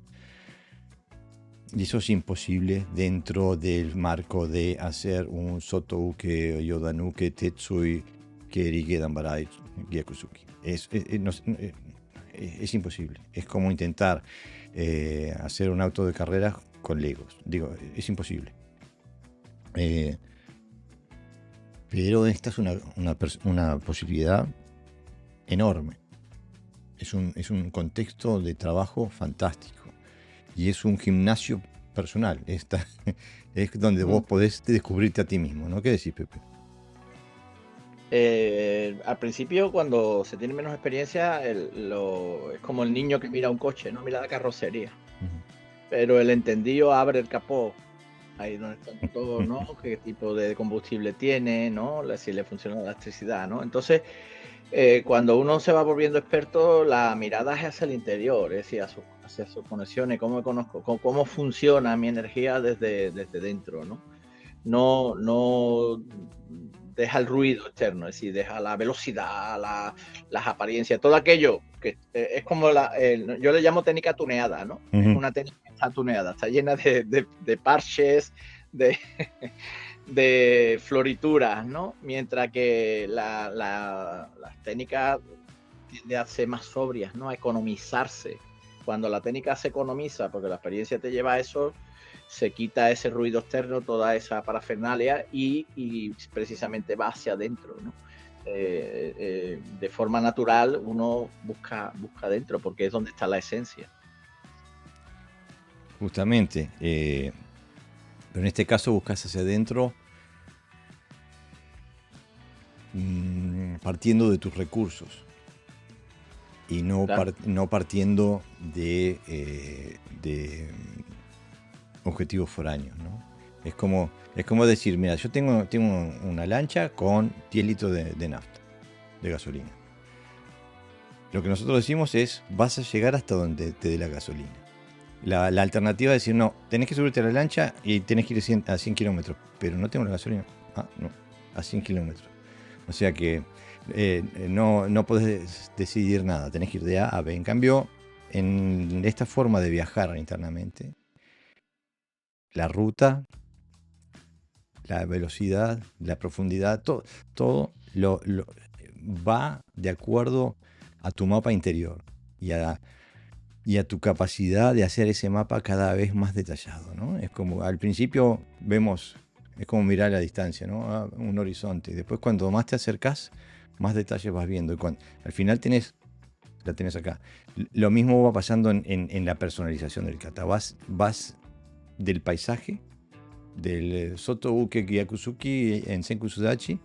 Speaker 1: Y eso es imposible dentro del marco de hacer un Sotouke, Yodanuke, Tetsui, Kerige, Danbarai, Gyakusuki. Es imposible. Es como intentar hacer un auto de carrera con Legos. Digo, es imposible. Pero esta es una posibilidad enorme. Es un contexto de trabajo fantástico. Y es un gimnasio personal. Es donde vos podés descubrirte a ti mismo, ¿no? ¿Qué decís, Pepe?
Speaker 2: Al principio, cuando se tiene menos experiencia, es como el niño que mira un coche, no mira la carrocería.
Speaker 1: Ujú.
Speaker 2: Pero el entendido abre el capó, ahí donde está el motor, ¿no? Qué tipo de combustible tiene, ¿no? Si le funciona la electricidad, ¿no? Entonces, cuando uno se va volviendo experto, la mirada es hacia el interior, es decir, hacia sus conexiones, cómo conozco, cómo funciona mi energía desde dentro, ¿no? No deja el ruido externo, es decir, deja la velocidad, las apariencias, todo aquello que es como yo le llamo técnica tuneada, ¿no? Es
Speaker 1: Ujú.
Speaker 2: una técnica que está tuneada, está llena de parches, de, de florituras, ¿no? Mientras que las técnicas tienden a ser más sobrias, ¿no? A economizarse. Cuando la técnica se economiza, porque la experiencia te lleva a eso, se quita ese ruido externo, toda esa parafernalia y precisamente va hacia adentro, ¿no? De forma natural uno busca adentro porque es donde está la esencia.
Speaker 1: Justamente. Pero en este caso buscas hacia adentro partiendo de tus recursos y
Speaker 2: Claro.
Speaker 1: no partiendo de objetivos foráneos, ¿no? Es como decir, mira, yo tengo una lancha con 10 litros de nafta, de gasolina. Lo que nosotros decimos es, vas a llegar hasta donde te dé la gasolina. La alternativa es decir, no, tenés que subirte a la lancha y tenés que ir a 100 kilómetros, pero no tengo la gasolina. Ah, no, a 100 kilómetros. O sea que no podés decidir nada, tenés que ir de A a B. En cambio, en esta forma de viajar internamente, la ruta, la velocidad, la profundidad, todo va de acuerdo a tu mapa interior y a tu capacidad de hacer ese mapa cada vez más detallado, ¿no? Es como al principio vemos, es como mirar a la distancia, ¿no? Un horizonte. Después cuando más te acercas, más detalles vas viendo. Y al final la tenés acá. Lo mismo va pasando en la personalización del kata. Vas del paisaje, del Soto Uke Gyakusuki en Senku Sudachi,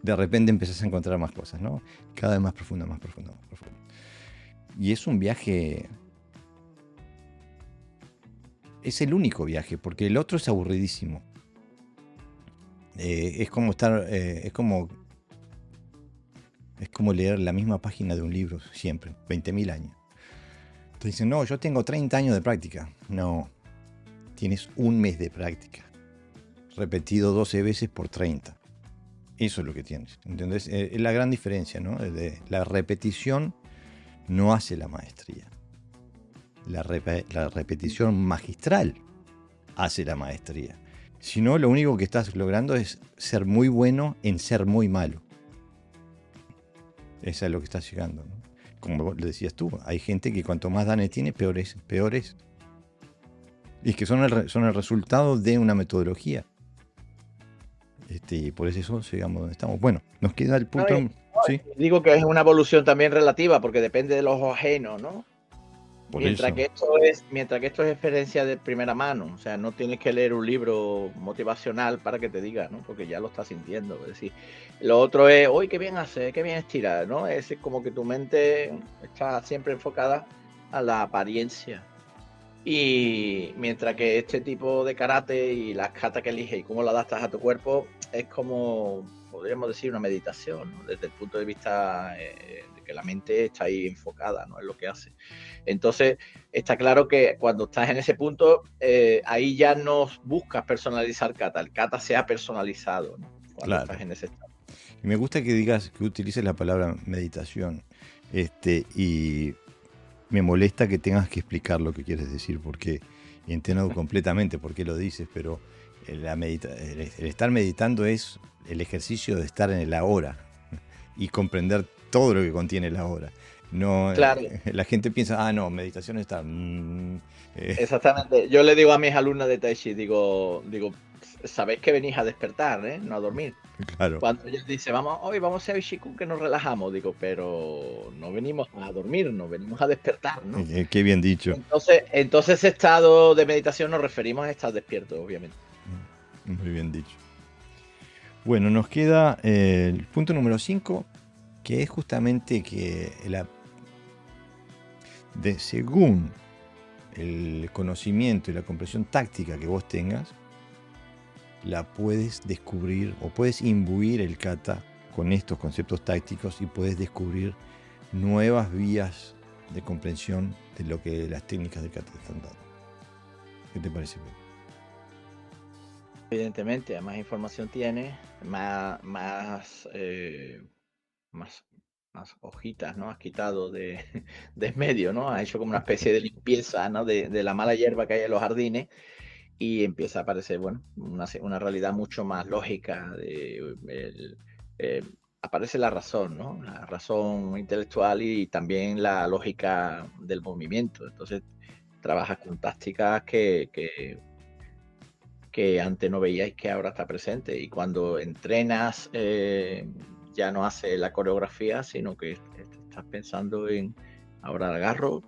Speaker 1: de repente empezás a encontrar más cosas, ¿no? Cada vez más profunda, más profunda, más profunda. Y es un viaje, es el único viaje, porque el otro es aburridísimo. Es como es como leer la misma página de un libro siempre, 20.000 años. Entonces dicen, no, yo tengo 30 años de práctica. No, tienes un mes de práctica, repetido 12 veces por 30. Eso es lo que tienes. ¿Entendés? Es la gran diferencia, ¿no? La repetición no hace la maestría. La repetición magistral hace la maestría. Si no, lo único que estás logrando es ser muy bueno en ser muy malo. Eso es lo que estás llegando, ¿no? Como le decías tú, hay gente que cuanto más danes tiene, peor es. Y es que son el resultado de una metodología. Y por eso llegamos donde estamos. Bueno, nos queda el punto. Sí,
Speaker 2: Digo que es una evolución también relativa porque depende de los ajenos, ¿no?
Speaker 1: por
Speaker 2: Mientras
Speaker 1: eso.
Speaker 2: que esto es experiencia de primera mano, o sea, no tienes que leer un libro motivacional para que te diga, ¿no? Porque ya lo estás sintiendo. Es decir, lo otro es, uy, qué bien hace, qué bien estira, ¿no? Es como que tu mente está siempre enfocada a la apariencia. Y mientras que este tipo de karate y las katas que eliges y cómo lo adaptas a tu cuerpo es como, podríamos decir, una meditación, ¿no? Desde el punto de vista de que la mente está ahí enfocada, ¿no? En lo que hace. Entonces, está claro que cuando estás en ese punto, ahí ya no buscas personalizar kata, el kata se ha personalizado, ¿no? Cuando
Speaker 1: Claro.
Speaker 2: estás en ese estado.
Speaker 1: Y me gusta que digas, que utilices la palabra meditación. Y me molesta que tengas que explicar lo que quieres decir, porque entiendo completamente por qué lo dices, pero el estar meditando es el ejercicio de estar en el ahora y comprender todo lo que contiene el ahora. No,
Speaker 2: Claro,
Speaker 1: la gente piensa, ah, no, meditación está.
Speaker 2: exactamente. Yo le digo a mis alumnas de Tai Chi, digo, sabéis que venís a despertar, ¿eh? No a dormir.
Speaker 1: Claro,
Speaker 2: Cuando ellos dicen, hoy vamos a hacer Bishikun que nos relajamos, digo, pero no venimos a dormir, nos venimos a despertar, ¿no?
Speaker 1: qué bien dicho.
Speaker 2: Entonces ese estado de meditación nos referimos a estar despiertos, obviamente.
Speaker 1: Muy bien dicho. Bueno, nos queda el punto número 5, que es justamente que según el conocimiento y la comprensión táctica que vos tengas, la puedes descubrir o puedes imbuir el kata con estos conceptos tácticos y puedes descubrir nuevas vías de comprensión de lo que las técnicas de kata están dando. ¿Qué te parece?
Speaker 2: Evidentemente, a más información tienes, más hojitas, ¿no? Has quitado de en medio, ¿no? Has hecho como una especie de limpieza, ¿no? De la mala hierba que hay en los jardines y empieza a aparecer, bueno, una realidad mucho más lógica. Aparece la razón, ¿no? La razón intelectual y también la lógica del movimiento. Entonces, trabajas con tácticas que antes no veíais, que ahora está presente. Y cuando entrenas, ya no hace la coreografía, sino que estás pensando en, ahora agarro,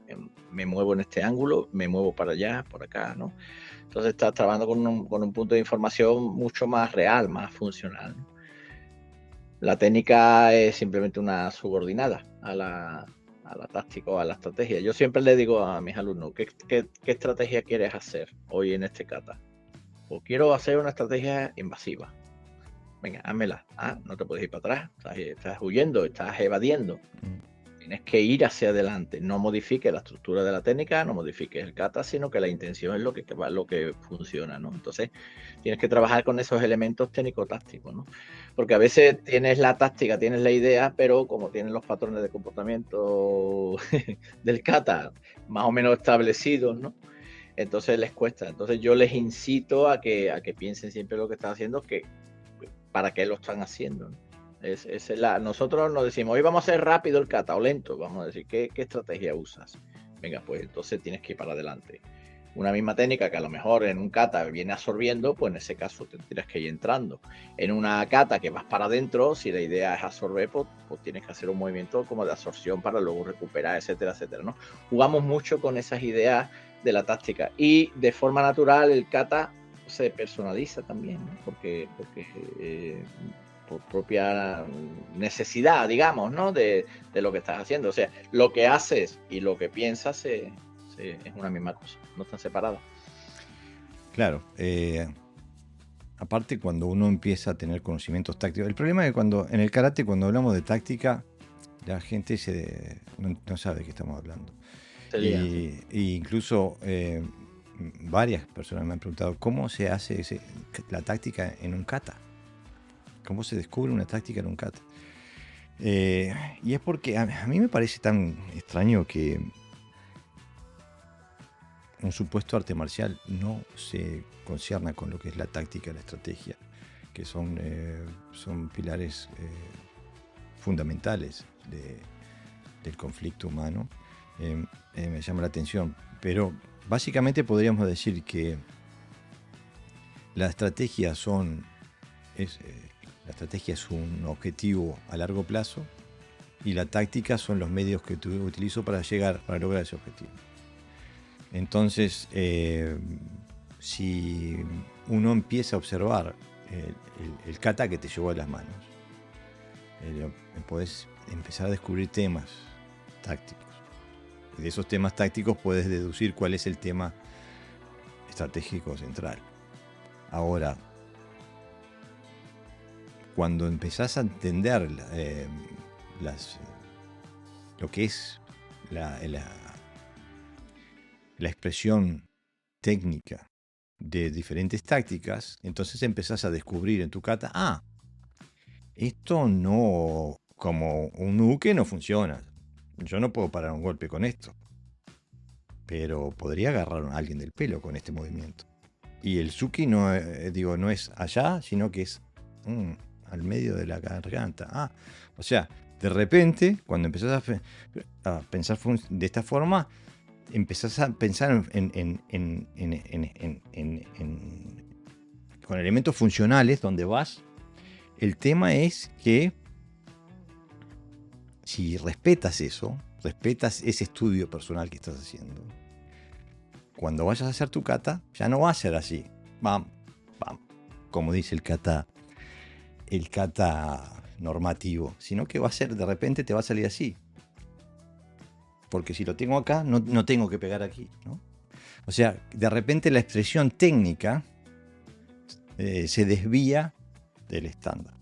Speaker 2: me muevo en este ángulo, me muevo para allá, por acá, ¿no? Entonces estás trabajando con un punto de información mucho más real, más funcional, ¿no? La técnica es simplemente una subordinada a la táctica o a la estrategia. Yo siempre le digo a mis alumnos, ¿qué estrategia quieres hacer hoy en este kata? O quiero hacer una estrategia invasiva. Venga, házmela. No te puedes ir para atrás. Estás huyendo, estás evadiendo. Tienes que ir hacia adelante. No modifiques la estructura de la técnica, no modifiques el kata, sino que la intención es lo que funciona, ¿no? Entonces, tienes que trabajar con esos elementos técnico-tácticos, ¿no? Porque a veces tienes la táctica, tienes la idea, pero como tienes los patrones de comportamiento del kata más o menos establecidos, ¿no? Entonces les cuesta. Entonces yo les incito a que piensen siempre lo que están haciendo, que para qué lo están haciendo, ¿no? Nosotros nos decimos, hoy vamos a hacer rápido el kata o lento. Vamos a decir, ¿qué estrategia usas? Venga, pues entonces tienes que ir para adelante. Una misma técnica que a lo mejor en un kata viene absorbiendo, pues en ese caso tendrías que ir entrando. En una kata que vas para adentro, si la idea es absorber, pues tienes que hacer un movimiento como de absorción para luego recuperar, etcétera, etcétera, ¿no? Jugamos mucho con esas ideas de la táctica y de forma natural el kata se personaliza también, ¿no? Porque por propia necesidad, digamos, ¿no? De lo que estás haciendo. O sea, lo que haces y lo que piensas es una misma cosa, no están separadas.
Speaker 1: Claro. Aparte, cuando uno empieza a tener conocimientos tácticos, el problema es que en el karate, cuando hablamos de táctica, la gente no sabe de qué estamos hablando. Y incluso varias personas me han preguntado cómo se hace la táctica en un kata. ¿Cómo se descubre una táctica en un kata? Y es porque a mí me parece tan extraño que un supuesto arte marcial no se concierna con lo que es la táctica y la estrategia, que son pilares fundamentales del conflicto humano. Me llama la atención, pero básicamente podríamos decir que la estrategia es un objetivo a largo plazo y la táctica son los medios que utilizo para lograr ese objetivo. Entonces, si uno empieza a observar el kata que te llevó a las manos, puedes empezar a descubrir temas tácticos. Y de esos temas tácticos puedes deducir cuál es el tema estratégico central. Ahora, cuando empezás a entender lo que es la expresión técnica de diferentes tácticas, entonces empezás a descubrir en tu kata, esto no, como un uke no funciona. Yo no puedo parar un golpe con esto, pero podría agarrar a alguien del pelo con este movimiento. Y el suki no es allá, sino que es al medio de la garganta. O sea, de repente, cuando empezás a pensar de esta forma, empezás a pensar con elementos funcionales donde vas. El tema es que si respetas ese estudio personal que estás haciendo, cuando vayas a hacer tu kata, ya no va a ser así. Bam, bam. Como dice el kata, el kata normativo, sino que va a ser, de repente te va a salir así. Porque si lo tengo acá, no tengo que pegar aquí, ¿no? O sea, de repente la expresión técnica se desvía del estándar.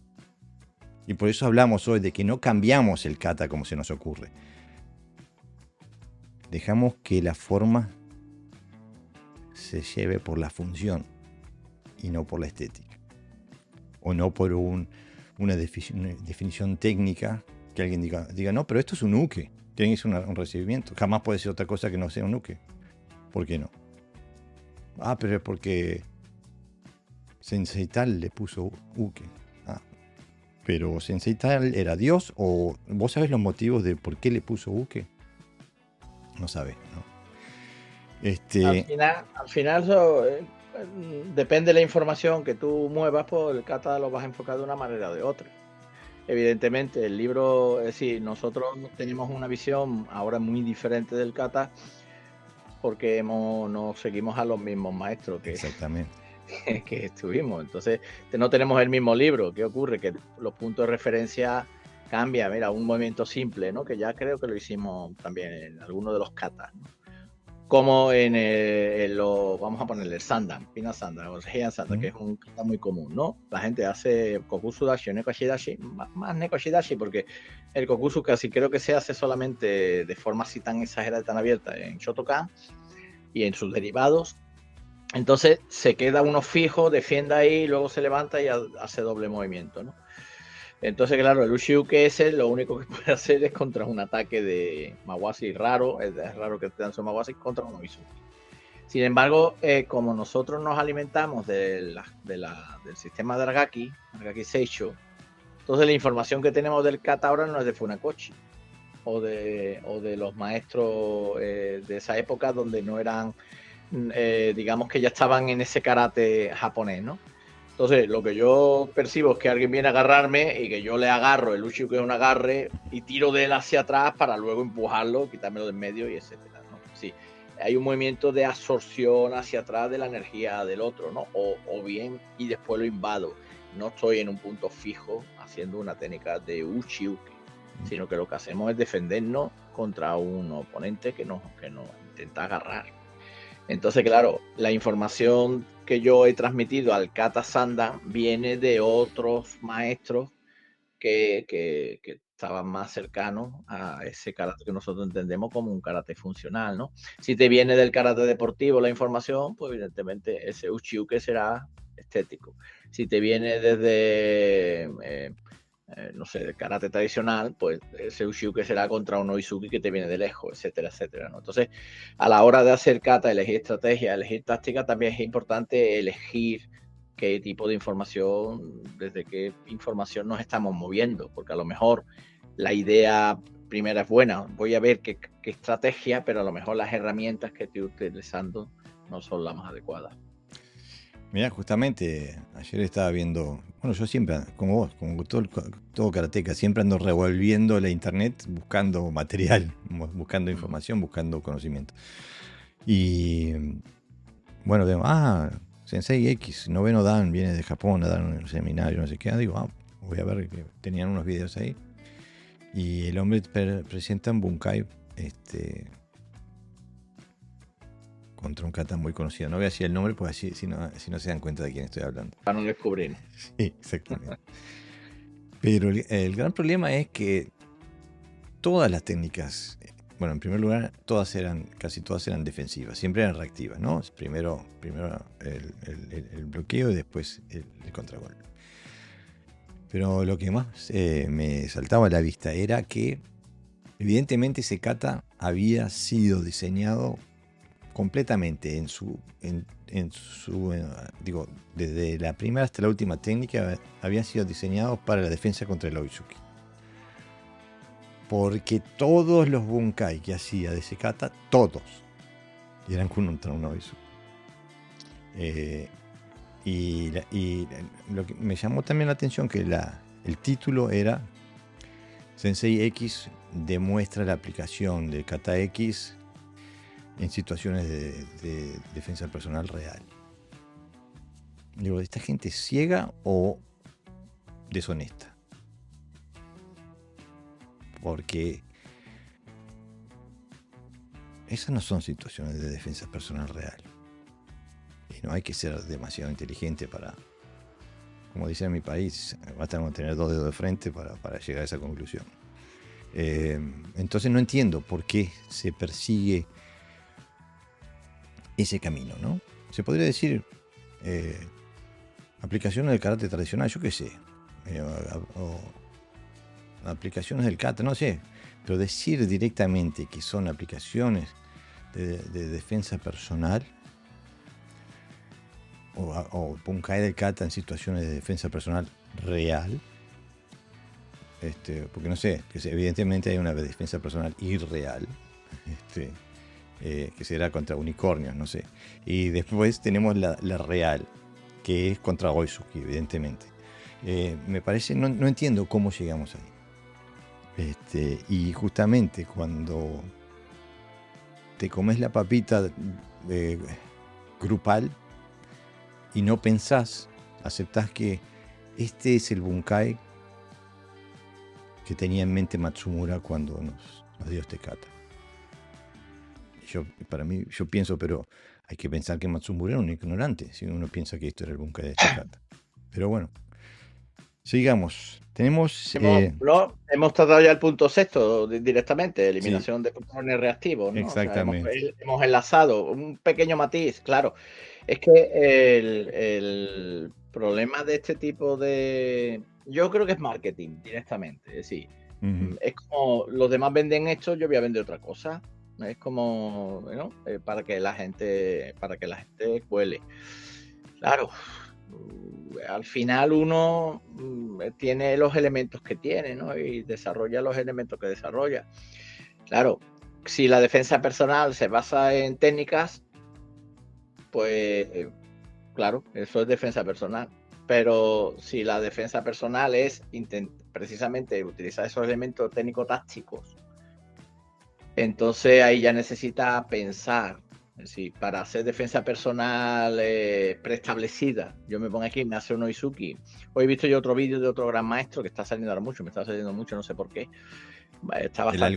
Speaker 1: Y por eso hablamos hoy de que no cambiamos el kata como se nos ocurre. Dejamos que la forma se lleve por la función y no por la estética. O no por una definición técnica que alguien diga, no, pero esto es un uke, tiene que ser un recibimiento. Jamás puede ser otra cosa que no sea un uke. ¿Por qué no? Pero es porque Sensei tal le puso uke. Pero Sensei tal era Dios, o vos sabés los motivos de por qué le puso uke. No sabés, ¿no?
Speaker 2: Al final depende de la información que tú muevas, pues el kata lo vas a enfocar de una manera o de otra. Evidentemente, el libro, es decir, nosotros tenemos una visión ahora muy diferente del kata porque nos seguimos a los mismos maestros que estuvimos. Entonces, no tenemos el mismo libro. ¿Qué ocurre? Que los puntos de referencia cambian. Mira, un movimiento simple, ¿no? Que ya creo que lo hicimos también en alguno de los katas, ¿no? Como vamos a ponerle el Sandan, Pina Sandan o Heian Sandan, que es un kata muy común, ¿no? La gente hace Kokusu Dashi o Nekoshi Dashi, más Nekoshi Dashi, porque el Kokusu casi creo que se hace solamente de forma así tan exagerada y tan abierta en Shotokan y en sus derivados. Entonces se queda uno fijo, defiende ahí, luego se levanta y hace doble movimiento, ¿no? Entonces, claro, el Ushi-Uke ese lo único que puede hacer es contra un ataque de Mawashi raro, es raro que te dan su Mawashi contra un Oizuki. Sin embargo, como nosotros nos alimentamos del sistema de Argaki Seisho, entonces la información que tenemos del kata ahora no es de Funakoshi o de los maestros de esa época donde no eran, digamos que ya estaban en ese karate japonés, ¿no? Entonces, lo que yo percibo es que alguien viene a agarrarme y que yo le agarro el Uchi, que es un agarre, y tiro de él hacia atrás para luego empujarlo, quitármelo de en medio y etcétera, ¿no? Sí, hay un movimiento de absorción hacia atrás de la energía del otro, ¿no? O bien, y después lo invado. No estoy en un punto fijo haciendo una técnica de Uchi-Uke, sino que lo que hacemos es defendernos contra un oponente que nos intenta agarrar. Entonces, claro, la información que yo he transmitido al kata Sandan viene de otros maestros que estaban más cercanos a ese karate que nosotros entendemos como un karate funcional, ¿no? Si te viene del karate deportivo la información, pues evidentemente ese Uchi-Uke será estético. Si te viene desde no sé, el karate tradicional, pues ese Ushi-Uke será contra un Oizuki que te viene de lejos, etcétera, etcétera, ¿no? Entonces, a la hora de hacer kata, elegir estrategia, elegir táctica, también es importante elegir qué tipo de información, desde qué información nos estamos moviendo, porque a lo mejor la idea primera es buena, voy a ver qué estrategia, pero a lo mejor las herramientas que estoy utilizando no son las más adecuadas.
Speaker 1: Mirá, justamente ayer estaba viendo, bueno, yo siempre, como vos, como todo karateca, siempre ando revolviendo la internet buscando material, buscando información, buscando conocimiento. Y bueno, digo, Sensei X, noveno Dan, viene de Japón a dar un seminario, no sé qué. Digo, voy a ver que tenían unos videos ahí. Y el hombre presenta un Bunkai, contra un kata muy conocido. No voy a decir el nombre porque así si no se dan cuenta de quién estoy hablando.
Speaker 2: Para no descubrir.
Speaker 1: Sí, exactamente. Pero el gran problema es que todas las técnicas, bueno, en primer lugar, casi todas eran defensivas, siempre eran reactivas, ¿no? Primero el bloqueo y después el contragolpe. Pero lo que más me saltaba a la vista era que evidentemente ese kata había sido diseñado completamente digo, desde la primera hasta la última técnica habían sido diseñados para la defensa contra el Oizuki. Porque todos los bunkai que hacía de ese kata, todos, eran contra un Oizuki. Y lo que me llamó también la atención que el título era Sensei X demuestra la aplicación del kata X en situaciones de defensa personal real. Digo, ¿esta gente es ciega o deshonesta. Porque esas no son situaciones de defensa personal real. Y no hay que ser demasiado inteligente para, como dice en mi país, basta con tener 2 dedos de frente para llegar a esa conclusión. Entonces no entiendo por qué se persigue ese camino, ¿no? Se podría decir aplicaciones del karate tradicional, yo qué sé, o aplicaciones del kata, no sé, pero decir directamente que son aplicaciones de defensa personal o Bunkai del kata en situaciones de defensa personal real, porque no sé, que evidentemente hay una defensa personal irreal, que será contra unicornios, no sé, y después tenemos la real, que es contra Oizuki, evidentemente. Me parece, no entiendo cómo llegamos ahí. Y justamente cuando te comes la papita grupal y no pensás, aceptás que este es el Bunkai que tenía en mente Matsumura cuando nos dio este kata. Yo pienso, pero hay que pensar que Matsumura era un ignorante, si uno piensa que esto era el Bunkai de este kata. Pero bueno, sigamos. Tenemos...
Speaker 2: hemos tratado ya el punto sexto directamente, eliminación de patrones reactivos, ¿no?
Speaker 1: Exactamente.
Speaker 2: O sea, hemos enlazado un pequeño matiz, claro. Es que el problema de este tipo de... Yo creo que es marketing directamente, es decir, es como los demás venden esto, yo voy a vender otra cosa. Es como, ¿no? Para que la gente cuele. Claro, al final uno tiene los elementos que tiene, ¿no? Y desarrolla los elementos que desarrolla. Claro, si la defensa personal se basa en técnicas, pues claro, eso es defensa personal. Pero si la defensa personal es precisamente utilizar esos elementos técnico-tácticos, entonces ahí ya necesita pensar. Es decir, para hacer defensa personal preestablecida, yo me pongo aquí, me hace un Oizuki. Hoy he visto yo otro vídeo de otro gran maestro que está saliendo ahora mucho, me está saliendo mucho, no sé por qué. Está bastante
Speaker 1: el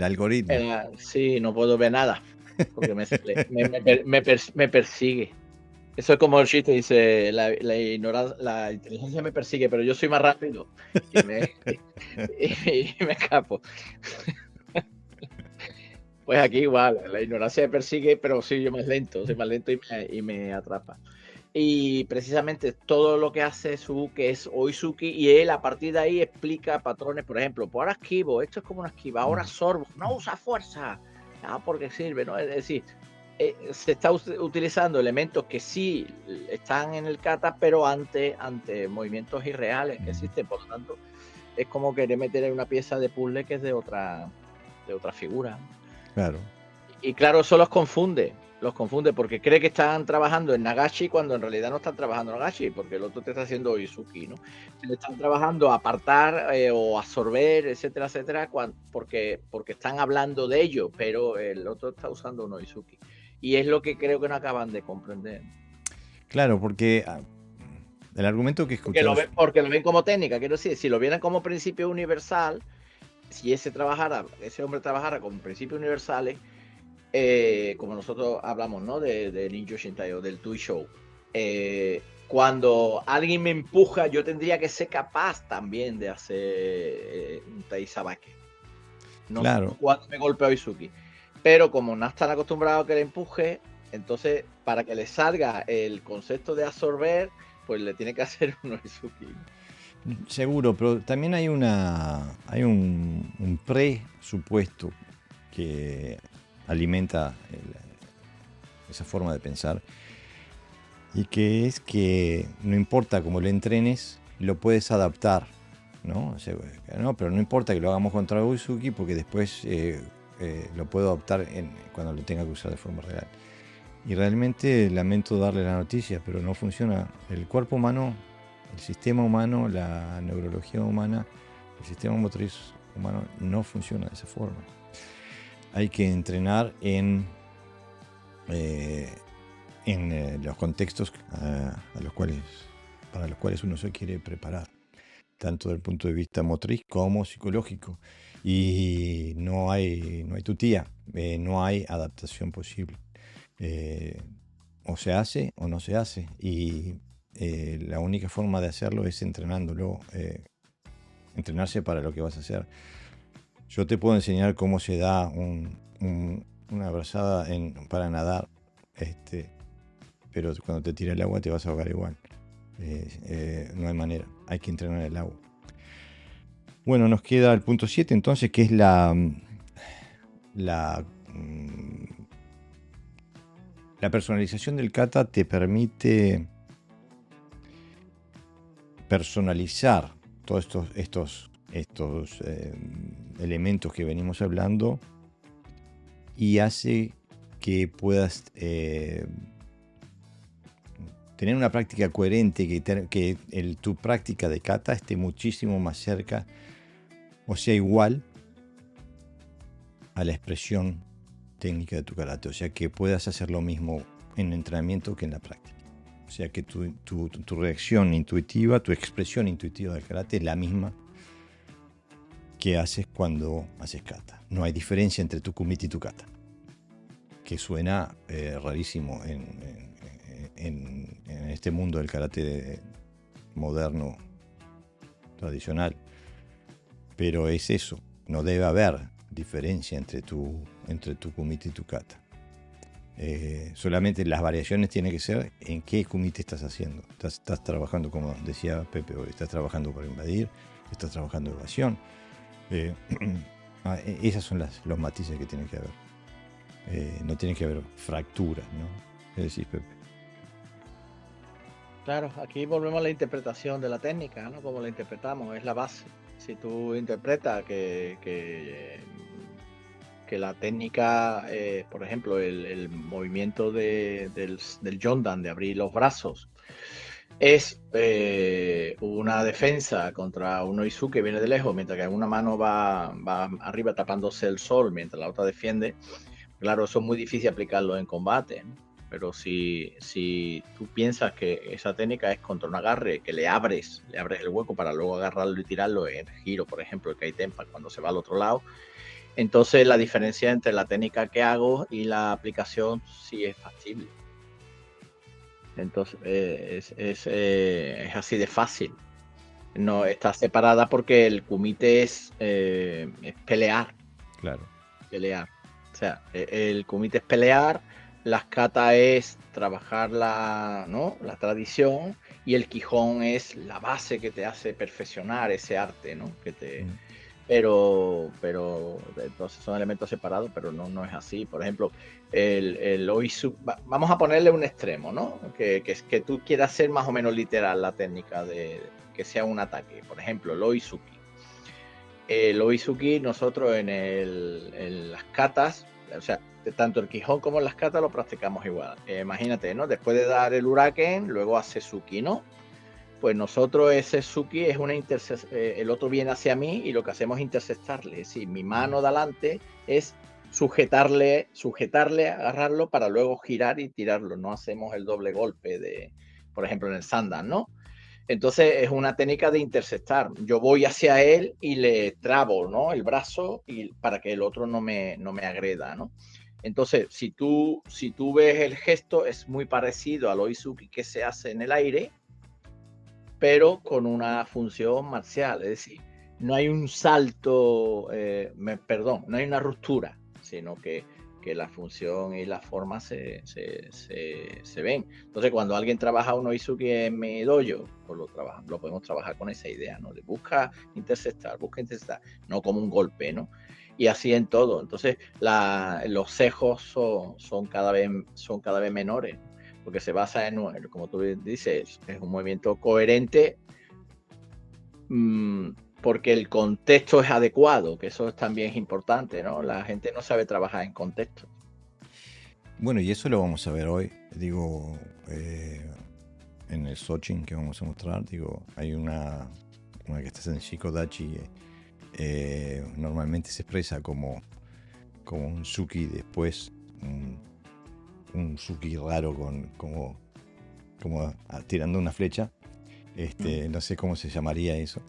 Speaker 1: algoritmo.
Speaker 2: Sí, no puedo ver nada, porque me persigue. Eso es como el chiste, dice, la inteligencia me persigue, pero yo soy más rápido y me escapo. Pues aquí igual, la ignorancia me persigue, pero sí, yo soy más lento y me atrapa. Y precisamente todo lo que hace Suzuki es Oizuki y él a partir de ahí explica patrones, por ejemplo, pues ahora esquivo, esto es como una esquiva, ahora absorbo, no usa fuerza, porque sirve, ¿no? Es decir, se está utilizando elementos que sí están en el kata, pero ante movimientos irreales que existen, por lo tanto, es como querer meter en una pieza de puzzle que es de otra figura.
Speaker 1: Claro.
Speaker 2: Y claro, eso los confunde porque cree que están trabajando en Nagashi cuando en realidad no están trabajando en Nagashi, porque el otro te está haciendo Oizuki, ¿no? Están trabajando a apartar o absorber, etcétera, etcétera, porque están hablando de ello, pero el otro está usando un Oizuki. Y es lo que creo que no acaban de comprender.
Speaker 1: Claro, porque el argumento que escuchamos...
Speaker 2: Porque lo ven como técnica, quiero decir, si lo vieran como principio universal, si ese hombre trabajara con principios universales, como nosotros hablamos, ¿no? De Ninja Shintai o del Tui Show. Cuando alguien me empuja, yo tendría que ser capaz también de hacer un Taizabake. No
Speaker 1: claro.
Speaker 2: sé cuándo me golpea Oizuki. Pero como no están acostumbrados a que le empuje, entonces para que le salga el concepto de absorber, pues le tiene que hacer un Oizuki.
Speaker 1: Seguro, pero también hay un presupuesto que alimenta esa forma de pensar, y que es que no importa cómo lo entrenes, lo puedes adaptar, ¿no? O sea, pero no importa que lo hagamos contra Oizuki, porque después lo puedo adaptar cuando lo tenga que usar de forma real. Y realmente lamento darle la noticia, pero no funciona. El cuerpo humano, el sistema humano, la neurología humana, el sistema motriz humano no funciona de esa forma. Hay que entrenar en los contextos para los cuales uno se quiere preparar. tanto desde el punto de vista motriz como psicológico. Y no hay tutía, no hay adaptación posible. Eh, o se hace o no se hace. Y la única forma de hacerlo es entrenándolo, entrenarse para lo que vas a hacer. Yo te puedo enseñar cómo se da una brazada para nadar, pero cuando te tira el agua te vas a ahogar igual. No hay manera, hay que entrenar el agua. Bueno, nos queda el punto 7 entonces, que es la personalización del kata. Te permite personalizar todos estos elementos que venimos hablando, y hace que puedas tener una práctica coherente, que tu práctica de kata esté muchísimo más cerca, o sea, igual a la expresión técnica de tu karate. O sea, que puedas hacer lo mismo en el entrenamiento que en la práctica. O sea, que tu reacción intuitiva, tu expresión intuitiva del karate es la misma que haces cuando haces kata. No hay diferencia entre tu kumite y tu kata, que suena rarísimo en este mundo del karate moderno, tradicional. Pero es eso, no debe haber diferencia entre tu kumite y tu kata. Solamente las variaciones tienen que ser en qué kumite estás haciendo. Estás trabajando, como decía Pepe hoy, estás trabajando para invadir, estás trabajando evasión. Esas son los matices que tienen que haber. No tiene que haber fracturas, ¿no? ¿Qué decís, Pepe?
Speaker 2: Claro, aquí volvemos a la interpretación de la técnica, ¿no? Como la interpretamos, es la base. Si tú interpretas que la técnica, por ejemplo, el movimiento del Jondan, de abrir los brazos, es una defensa contra un Oisu que viene de lejos, mientras que una mano va arriba tapándose el sol mientras la otra defiende. Claro, eso es muy difícil aplicarlo en combate, ¿no? Pero si tú piensas que esa técnica es contra un agarre, que le abres el hueco para luego agarrarlo y tirarlo en giro, por ejemplo, el Kaitenpa cuando se va al otro lado, entonces la diferencia entre la técnica que hago y la aplicación sí es factible. Entonces es así de fácil. No está separada porque el kumite es pelear.
Speaker 1: Claro.
Speaker 2: Pelear. O sea, el kumite es pelear, las kata es trabajar ¿no? la tradición, y el Kihon es la base que te hace perfeccionar ese arte, ¿no? Pero entonces son elementos separados, pero no es así. Por ejemplo, el Oisu, vamos a ponerle un extremo, ¿no? Que tú quieras hacer más o menos literal la técnica de que sea un ataque. Por ejemplo, el Oizuki. El Oizuki, nosotros en las katas, o sea, tanto el Kihon como en las katas lo practicamos igual. Imagínate, ¿no? Después de dar el Uraken, luego hace Suki, ¿no? Pues nosotros ese Suki es el otro viene hacia mí y lo que hacemos es interceptarle. Es decir, mi mano de adelante es sujetarle, agarrarlo para luego girar y tirarlo. No hacemos el doble golpe por ejemplo, en el Sandan, ¿no? Entonces es una técnica de interceptar. Yo voy hacia él y le trabo, ¿no? El brazo para que el otro no me agreda, ¿no? Entonces, si tú ves el gesto, es muy parecido al Oizuki que se hace en el aire, pero con una función marcial. Es decir, no hay un salto, no hay una ruptura, sino que la función y la forma se ven. Entonces, cuando alguien trabaja un Oizuki en mi dojo, pues lo podemos trabajar con esa idea, ¿no? De busca interceptar, no como un golpe, ¿no? Y así en todo. Entonces, los cejos son cada vez menores, porque se basa como tú dices, es un movimiento coherente, porque el contexto es adecuado, que eso también es importante, ¿no? La gente no sabe trabajar en contexto.
Speaker 1: Bueno, y eso lo vamos a ver hoy. Digo, en el Sochin que vamos a mostrar, digo, hay una que está en Shikodachi, normalmente se expresa como un Suki, después un Suki raro como tirando una flecha. No sé cómo se llamaría eso.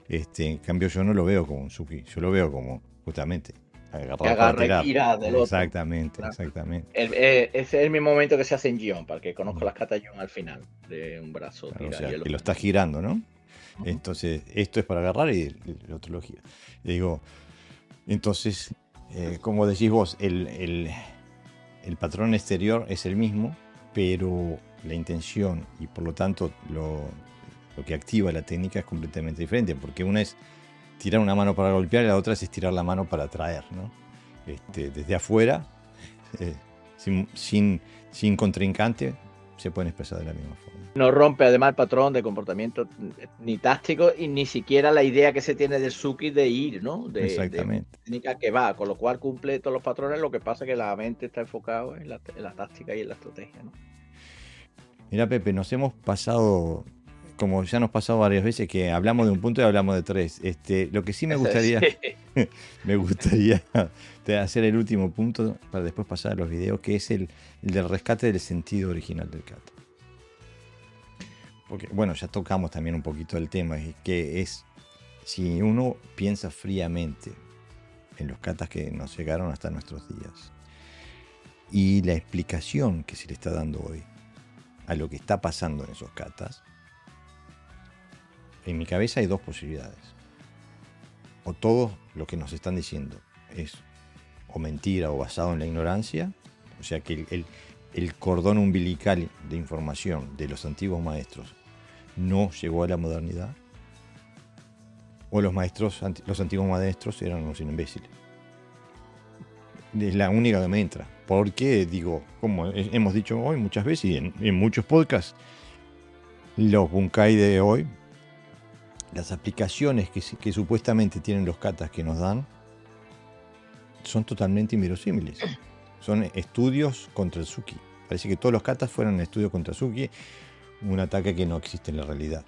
Speaker 1: En cambio yo no lo veo como un Suki, yo lo veo como justamente
Speaker 2: Que
Speaker 1: agarrar para
Speaker 2: agarra y
Speaker 1: tirar.
Speaker 2: tira del otro.
Speaker 1: Exactamente,
Speaker 2: Claro.
Speaker 1: exactamente.
Speaker 2: Ese es el mismo momento que se hace en guión, para que conozco
Speaker 1: Mm.
Speaker 2: las catas guión al final, de un brazo
Speaker 1: Claro, o
Speaker 2: tira y
Speaker 1: sea,
Speaker 2: el
Speaker 1: que lo
Speaker 2: otro.
Speaker 1: está girando, ¿no?
Speaker 2: Ujú.
Speaker 1: Entonces, esto es para agarrar y el otro lo gira. Le digo, entonces, como decís vos, el patrón exterior es el mismo, pero la intención y por lo tanto lo que activa la técnica es completamente diferente, porque una es tirar una mano para golpear y la otra es estirar la mano para atraer, ¿no? Desde afuera, eh, sin contrincante, se pueden expresar de la misma forma.
Speaker 2: No rompe además el patrón de comportamiento ni táctico y ni siquiera la idea que se tiene del Suki de ir, ¿no? De
Speaker 1: Exactamente.
Speaker 2: técnica que va, con lo cual cumple todos los patrones, lo que pasa es que la mente está enfocada en la táctica y en la estrategia, ¿no?
Speaker 1: Mira, Pepe, nos hemos pasado, como ya nos ha pasado varias veces, que hablamos de un punto y hablamos de tres. Lo que sí me gustaría,
Speaker 2: Sí.
Speaker 1: me gustaría hacer el último punto para después pasar a los videos, que es el del rescate del sentido original del kata. Porque, bueno, ya tocamos también un poquito el tema, que es, si uno piensa fríamente en los katas que nos llegaron hasta nuestros días, y la explicación que se le está dando hoy a lo que está pasando en esos katas, en mi cabeza hay dos posibilidades. O todo lo que nos están diciendo es o mentira o basado en la ignorancia, o sea que el cordón umbilical de información de los antiguos maestros no llegó a la modernidad, o los antiguos maestros eran unos imbéciles. Es la única que me entra, porque digo, como hemos dicho hoy muchas veces y en muchos podcasts, los bunkai de hoy, las aplicaciones que supuestamente tienen los katas que nos dan, son totalmente inverosímiles. Son estudios contra el Suki. Parece que todos los katas fueron estudios contra el Suki, un ataque que no existe en la realidad.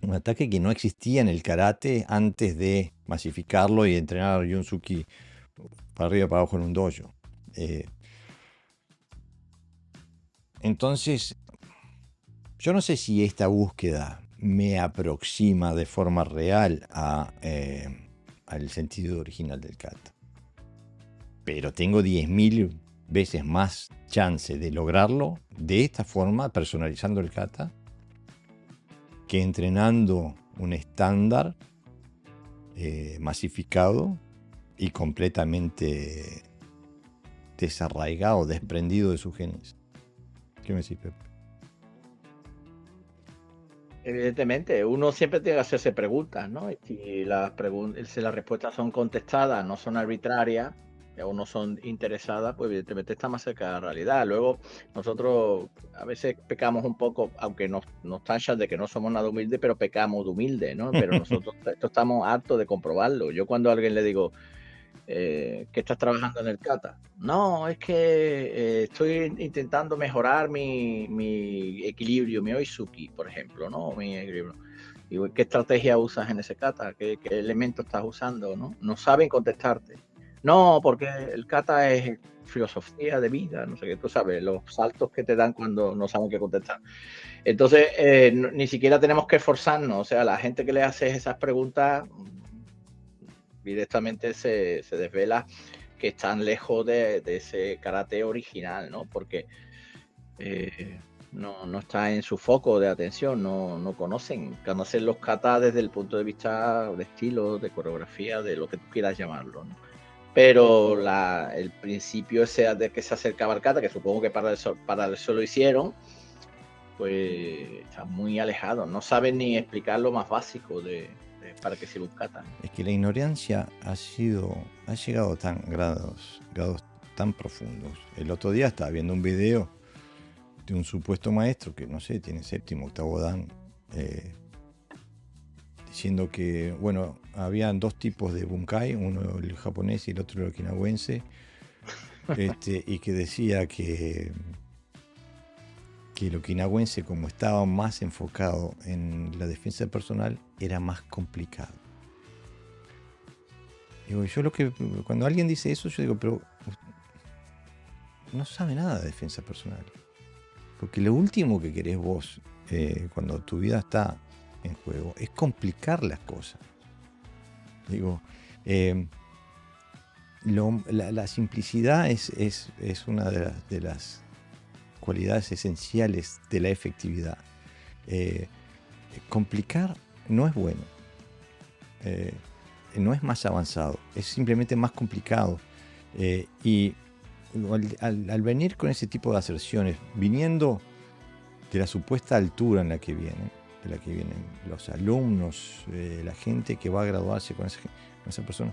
Speaker 1: Un ataque que no existía en el karate antes de masificarlo y entrenar a Ryun Suki para arriba y para abajo en un dojo. Entonces, yo no sé si esta búsqueda me aproxima de forma real al sentido original del kata. Pero tengo 10.000 veces más chance de lograrlo de esta forma, personalizando el kata, que entrenando un estándar masificado y completamente desarraigado, desprendido de sus genes. ¿Qué me decís, Pepe?
Speaker 2: Evidentemente, uno siempre tiene que hacerse preguntas, ¿no? Y si las respuestas son contestadas, no son arbitrarias o no son interesadas, pues evidentemente está más cerca de la realidad. Luego, nosotros a veces pecamos un poco, aunque nos tachan de que no somos nada humildes, pero pecamos de humildes, ¿no? Pero nosotros esto estamos hartos de comprobarlo. Yo cuando a alguien le digo, que estás trabajando en el kata. No, es que estoy intentando mejorar mi equilibrio, mi oizuki, por ejemplo, ¿no? Mi equilibrio. Digo, ¿qué estrategia usas en ese kata? ¿Qué elemento estás usando? No saben contestarte. No, porque el kata es filosofía de vida, no sé qué, tú sabes, los saltos que te dan cuando no saben qué contestar. Entonces, ni siquiera tenemos que esforzarnos, o sea, la gente que le hace esas preguntas directamente se desvela que están lejos de ese karate original, ¿no? Porque no está en su foco de atención, no conocen los katas desde el punto de vista de estilo, de coreografía, de lo que tú quieras llamarlo, ¿no? Pero el principio ese de que se acercaba al kata, que supongo que para eso lo hicieron, pues está muy alejado, no saben ni explicar lo más básico para que sirva un kata.
Speaker 1: Es que la ignorancia ha llegado a grados tan profundos. El otro día estaba viendo un video de un supuesto maestro que, no sé, tiene séptimo, octavo dan, diciendo que, bueno, habían dos tipos de bunkai, uno el japonés y el otro el okinawense, y que decía que el okinawense, como estaba más enfocado en la defensa personal, era más complicado. Digo, cuando alguien dice eso, yo digo, pero no sabe nada de defensa personal. Porque lo último que querés vos cuando tu vida está en juego, es complicar las cosas. Digo, la simplicidad es una de las cualidades esenciales de la efectividad. Complicar no es bueno, no es más avanzado, es simplemente más complicado. Y al venir con ese tipo de aserciones, viniendo de la supuesta altura en la que vienen, de la que vienen los alumnos, la gente que va a graduarse con esa persona,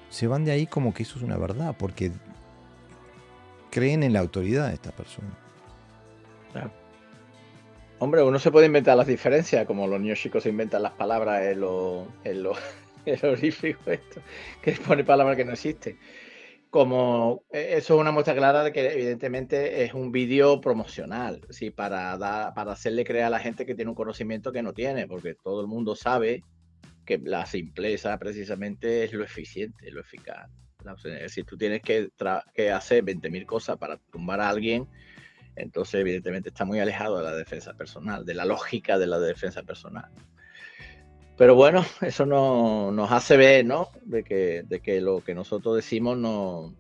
Speaker 1: se van de ahí como que eso es una verdad, porque creen en la autoridad de esta persona.
Speaker 2: Claro. Hombre, uno se puede inventar las diferencias, como los niños chicos se inventan las palabras en el horífico esto, que pone palabras que no existen. Como eso es una muestra clara de que evidentemente es un vídeo promocional, ¿sí? Para hacerle creer a la gente que tiene un conocimiento que no tiene, porque todo el mundo sabe que la simpleza precisamente es lo eficiente, lo eficaz. Si tú tienes que hacer 20.000 cosas para tumbar a alguien, entonces evidentemente está muy alejado de la defensa personal, de la lógica de la defensa personal. Pero bueno, eso nos hace ver, ¿no? De que lo que nosotros decimos no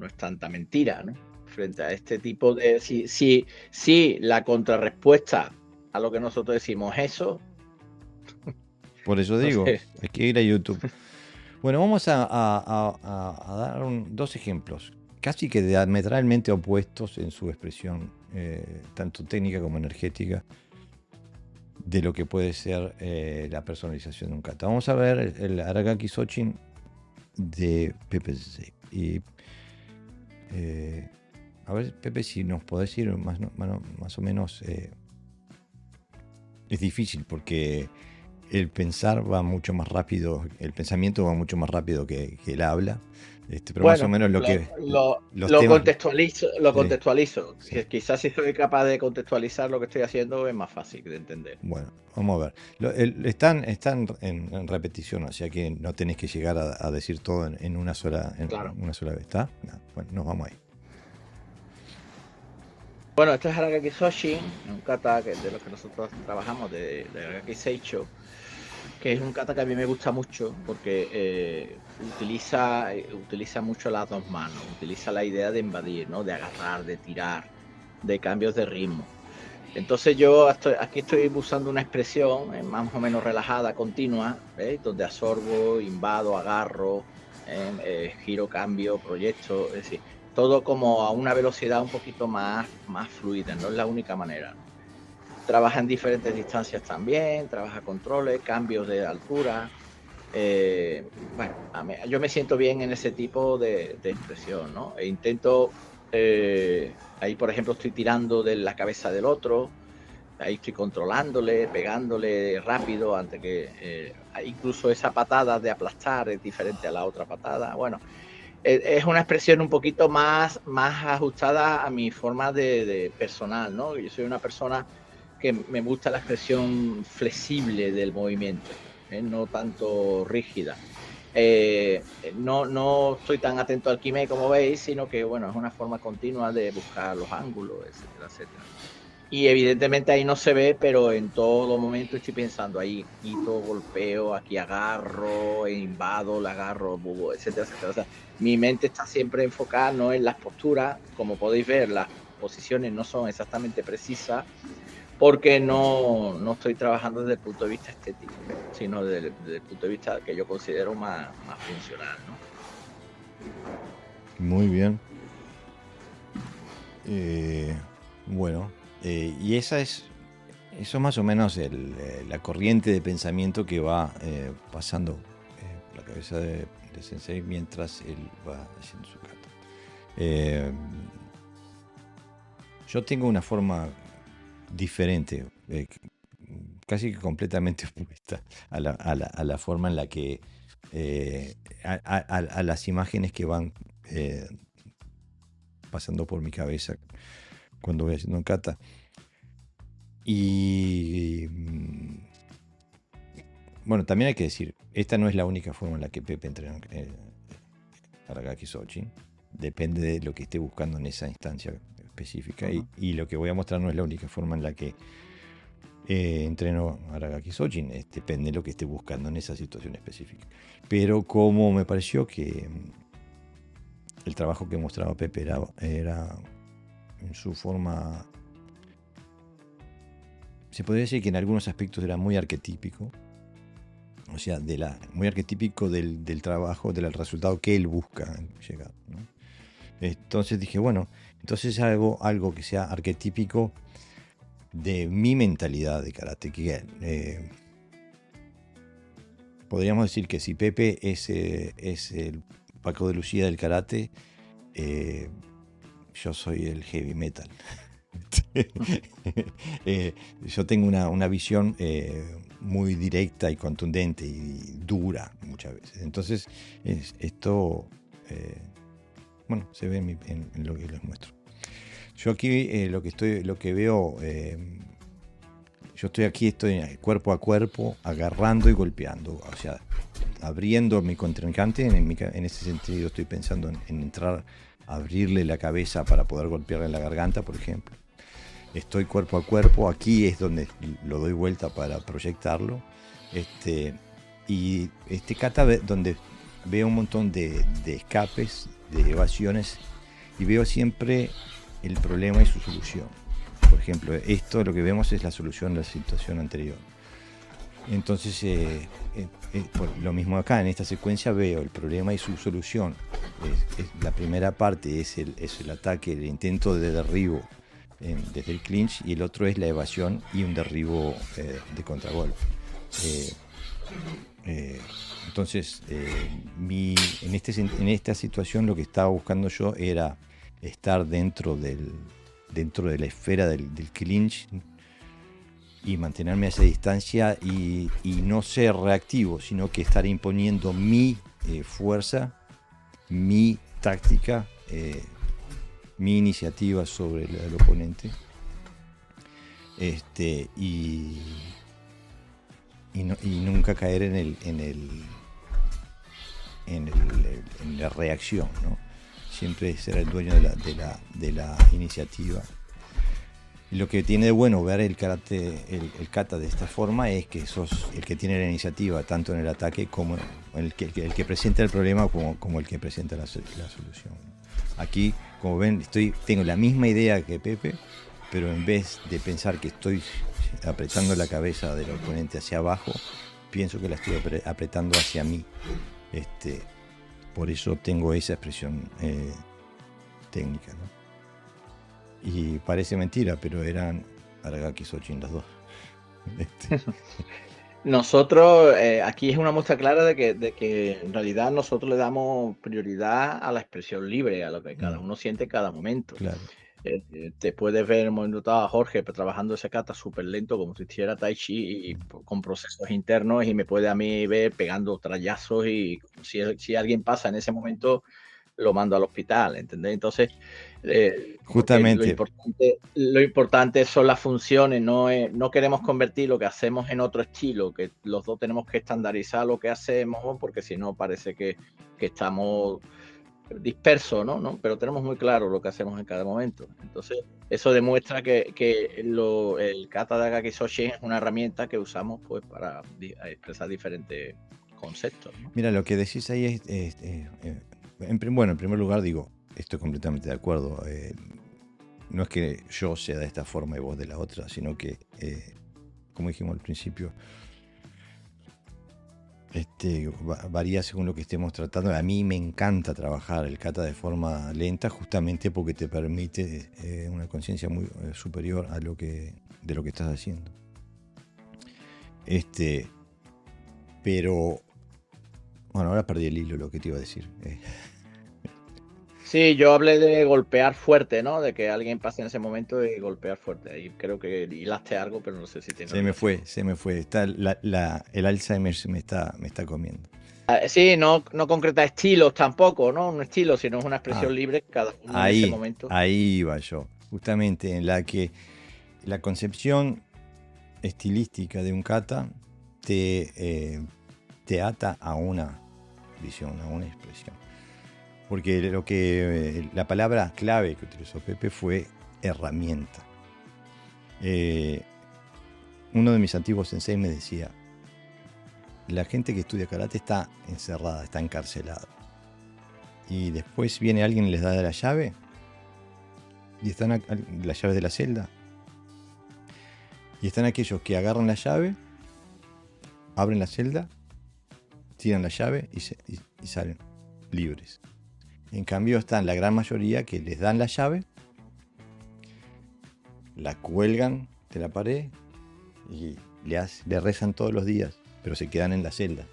Speaker 2: es tanta mentira, ¿no? Frente a este tipo de... Si la contrarrespuesta a lo que nosotros decimos es eso...
Speaker 1: Por eso digo, hay que ir a YouTube. Bueno, vamos a dar dos ejemplos, casi que diametralmente opuestos en su expresión, tanto técnica como energética, de lo que puede ser la personalización de un kata. Vamos a ver el Aragaki Sochin de Pepe Sensei. Y a ver, Pepe, si nos podés decir más o menos. Es difícil porque el pensar va mucho más rápido, el pensamiento va mucho más rápido que el habla. Pero bueno, más o menos
Speaker 2: lo contextualizo.
Speaker 1: Sí.
Speaker 2: Quizás si soy capaz de contextualizar lo que estoy haciendo es más fácil de entender.
Speaker 1: Bueno, vamos a ver. Están en repetición, o sea que no tenés que llegar a decir todo en una sola,
Speaker 2: Claro.
Speaker 1: una sola vez, ¿está? No, bueno, nos vamos ahí.
Speaker 2: Bueno, este es Aragaki Soshin, un kata de los que nosotros trabajamos, de Aragaki Seicho, que es un kata que a mí me gusta mucho porque utiliza mucho las dos manos, utiliza la idea de invadir, ¿no? De agarrar, de tirar, de cambios de ritmo. Entonces yo aquí estoy usando una expresión más o menos relajada, continua, donde absorbo, invado, agarro, giro, cambio, proyecto, es decir, todo como a una velocidad un poquito más fluida, no es la única manera, ¿no? Trabaja en diferentes distancias también, trabaja controles, cambios de altura. Bueno, yo me siento bien en ese tipo de expresión, ¿no? E intento, ahí por ejemplo estoy tirando de la cabeza del otro, ahí estoy controlándole, pegándole rápido antes que... incluso esa patada de aplastar es diferente a la otra patada. Bueno, es una expresión un poquito más ajustada a mi forma de personal, ¿no? Yo soy una persona que me gusta la expresión flexible del movimiento, no tanto rígida. No estoy tan atento al kime como veis, sino que bueno, es una forma continua de buscar los ángulos, etcétera, etcétera. Y evidentemente ahí no se ve, pero en todo momento estoy pensando ahí, quito, golpeo, aquí agarro, invado, la agarro, etcétera, etcétera. O sea, mi mente está siempre enfocada no en las posturas, como podéis ver, las posiciones no son exactamente precisas, porque no estoy trabajando desde el punto de vista estético, sino desde el punto de vista que yo considero más funcional, ¿no?
Speaker 1: Muy bien. Bueno, y eso es más o menos la corriente de pensamiento que va pasando por la cabeza de Sensei mientras él va haciendo su kata. Yo tengo una forma diferente, casi que completamente opuesta a la forma en la que a las imágenes que van pasando por mi cabeza cuando voy haciendo un kata. Y bueno, también hay que decir, esta no es la única forma en la que Pepe entrena Aragaki Sochin. Depende de lo que esté buscando en esa instancia específica.
Speaker 2: Ujú.
Speaker 1: Y lo que voy a mostrar no es la única forma en la que entreno Aragaki Sojin. Depende de lo que esté buscando en esa situación específica. Pero como me pareció que el trabajo que mostraba Pepe era en su forma, se podría decir que en algunos aspectos era muy arquetípico, o sea, muy arquetípico del trabajo, del resultado que él busca llegar, ¿no? Entonces dije, bueno, entonces algo que sea arquetípico de mi mentalidad de karate, que podríamos decir que si Pepe es el Paco de Lucía del karate, yo soy el heavy metal. Yo tengo una visión muy directa y contundente y dura muchas veces. Entonces, esto, bueno, se ve en lo que les muestro. Yo aquí lo que veo, yo estoy aquí, estoy cuerpo a cuerpo, agarrando y golpeando, o sea, abriendo a mi contrincante. En ese sentido estoy pensando en entrar, abrirle la cabeza para poder golpearle la garganta, por ejemplo. Estoy cuerpo a cuerpo, aquí es donde lo doy vuelta para proyectarlo. Y kata donde veo un montón de escapes, de evasiones, y veo siempre el problema y su solución. Por ejemplo, esto lo que vemos es la solución de la situación anterior. Entonces, lo mismo acá, en esta secuencia veo el problema y su solución. La primera parte es el ataque, el intento de derribo desde el clinch, y el otro es la evasión y un derribo de contragolpe. Entonces, en esta situación lo que estaba buscando yo era estar dentro de la esfera del clinch y mantenerme a esa distancia y no ser reactivo, sino que estar imponiendo mi fuerza, mi táctica, mi iniciativa sobre el oponente, y nunca caer en la reacción, ¿no? Siempre ser el dueño de la iniciativa. Lo que tiene de bueno ver el karate, el kata de esta forma, es que sos el que tiene la iniciativa, tanto en el ataque como el que presenta el problema, como el que presenta la solución. Aquí, como ven, tengo la misma idea que Pepe, pero en vez de pensar que estoy apretando la cabeza del oponente hacia abajo, pienso que la estoy apretando hacia mí. Por eso tengo esa expresión técnica, ¿no? Y parece mentira, pero eran Aragaki Sojin los dos.
Speaker 2: Nosotros, aquí es una muestra clara de que en realidad nosotros le damos prioridad a la expresión libre, a lo que cada uno siente en cada momento.
Speaker 1: Claro.
Speaker 2: Te puedes ver en el momento estaba Jorge trabajando ese kata súper lento, como si hiciera tai chi y con procesos internos, y me puede a mí ver pegando trallazos, y si alguien pasa en ese momento, lo mando al hospital, ¿entendés? Entonces,
Speaker 1: Justamente.
Speaker 2: lo importante son las funciones, no queremos convertir lo que hacemos en otro estilo, que los dos tenemos que estandarizar lo que hacemos, porque si no parece que estamos dispersos, ¿no? Pero tenemos muy claro lo que hacemos en cada momento. Entonces, eso demuestra que el kata de Aragaki Sojin es una herramienta que usamos, pues, para expresar diferentes conceptos, ¿no?
Speaker 1: Mira, lo que decís ahí en primer lugar digo, estoy completamente de acuerdo. No es que yo sea de esta forma y vos de la otra, sino que, como dijimos al principio, varía según lo que estemos tratando. A mí me encanta trabajar el kata de forma lenta, justamente porque te permite una conciencia muy superior de lo que estás haciendo. Pero bueno, ahora perdí el hilo, lo que te iba a decir.
Speaker 2: Sí, yo hablé de golpear fuerte, ¿no? De que alguien pase en ese momento y golpear fuerte. Ahí creo que hilaste algo, pero no sé si tiene relación.
Speaker 1: Se me fue. El Alzheimer me está comiendo.
Speaker 2: Sí, no concreta estilos tampoco, ¿no? Un estilo, sino es una expresión libre cada uno en ese momento.
Speaker 1: Ahí iba yo. Justamente en la que la concepción estilística de un kata te ata a una visión, a una expresión. Porque la palabra clave que utilizó Pepe fue herramienta. Uno de mis antiguos sensei me decía, la gente que estudia karate está encerrada, está encarcelada. Y después viene alguien y les da la llave, y están las llaves de la celda. Y están aquellos que agarran la llave, abren la celda, tiran la llave y salen libres. En cambio están la gran mayoría que les dan la llave, la cuelgan de la pared y le rezan todos los días, pero se quedan en la celda,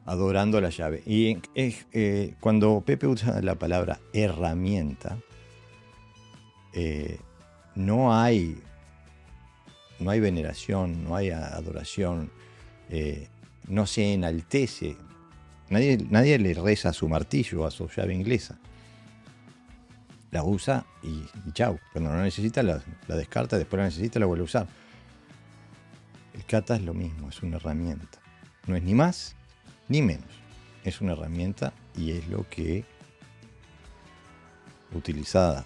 Speaker 1: adorando la llave. Y cuando Pepe usa la palabra herramienta, no hay veneración, no hay adoración, no se enaltece. Nadie le reza a su martillo, a su llave inglesa. La usa y chau. Cuando no la necesita, la descarta, después la necesita, la vuelve a usar. El kata es lo mismo, es una herramienta. No es ni más ni menos. Es una herramienta y es lo que, utilizada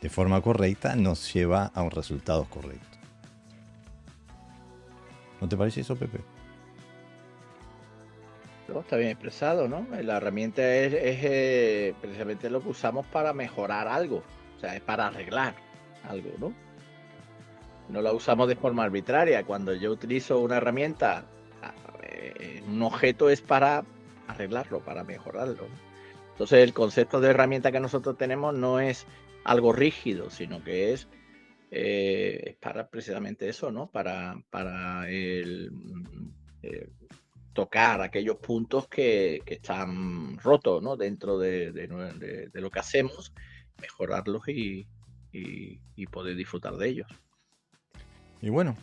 Speaker 1: de forma correcta, nos lleva a un resultado correcto. ¿No te parece eso, Pepe?
Speaker 2: No, está bien expresado, ¿no? La herramienta es precisamente lo que usamos para mejorar algo, o sea, es para arreglar algo, ¿no? No la usamos de forma arbitraria. Cuando yo utilizo una herramienta, un objeto es para arreglarlo, para mejorarlo. Entonces el concepto de herramienta que nosotros tenemos no es algo rígido, sino que es para precisamente eso, ¿no? Para tocar aquellos puntos que están rotos, ¿no? Dentro de lo que hacemos, mejorarlos y poder disfrutar de ellos.
Speaker 1: Y bueno,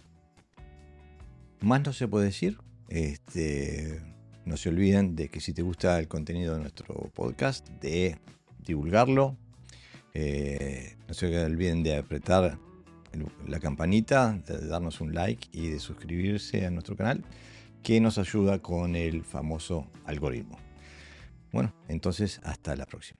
Speaker 1: más no se puede decir. No se olviden de que si te gusta el contenido de nuestro podcast, de divulgarlo. No se olviden de apretar la campanita, de darnos un like y de suscribirse a nuestro canal, que nos ayuda con el famoso algoritmo. Bueno, entonces hasta la próxima.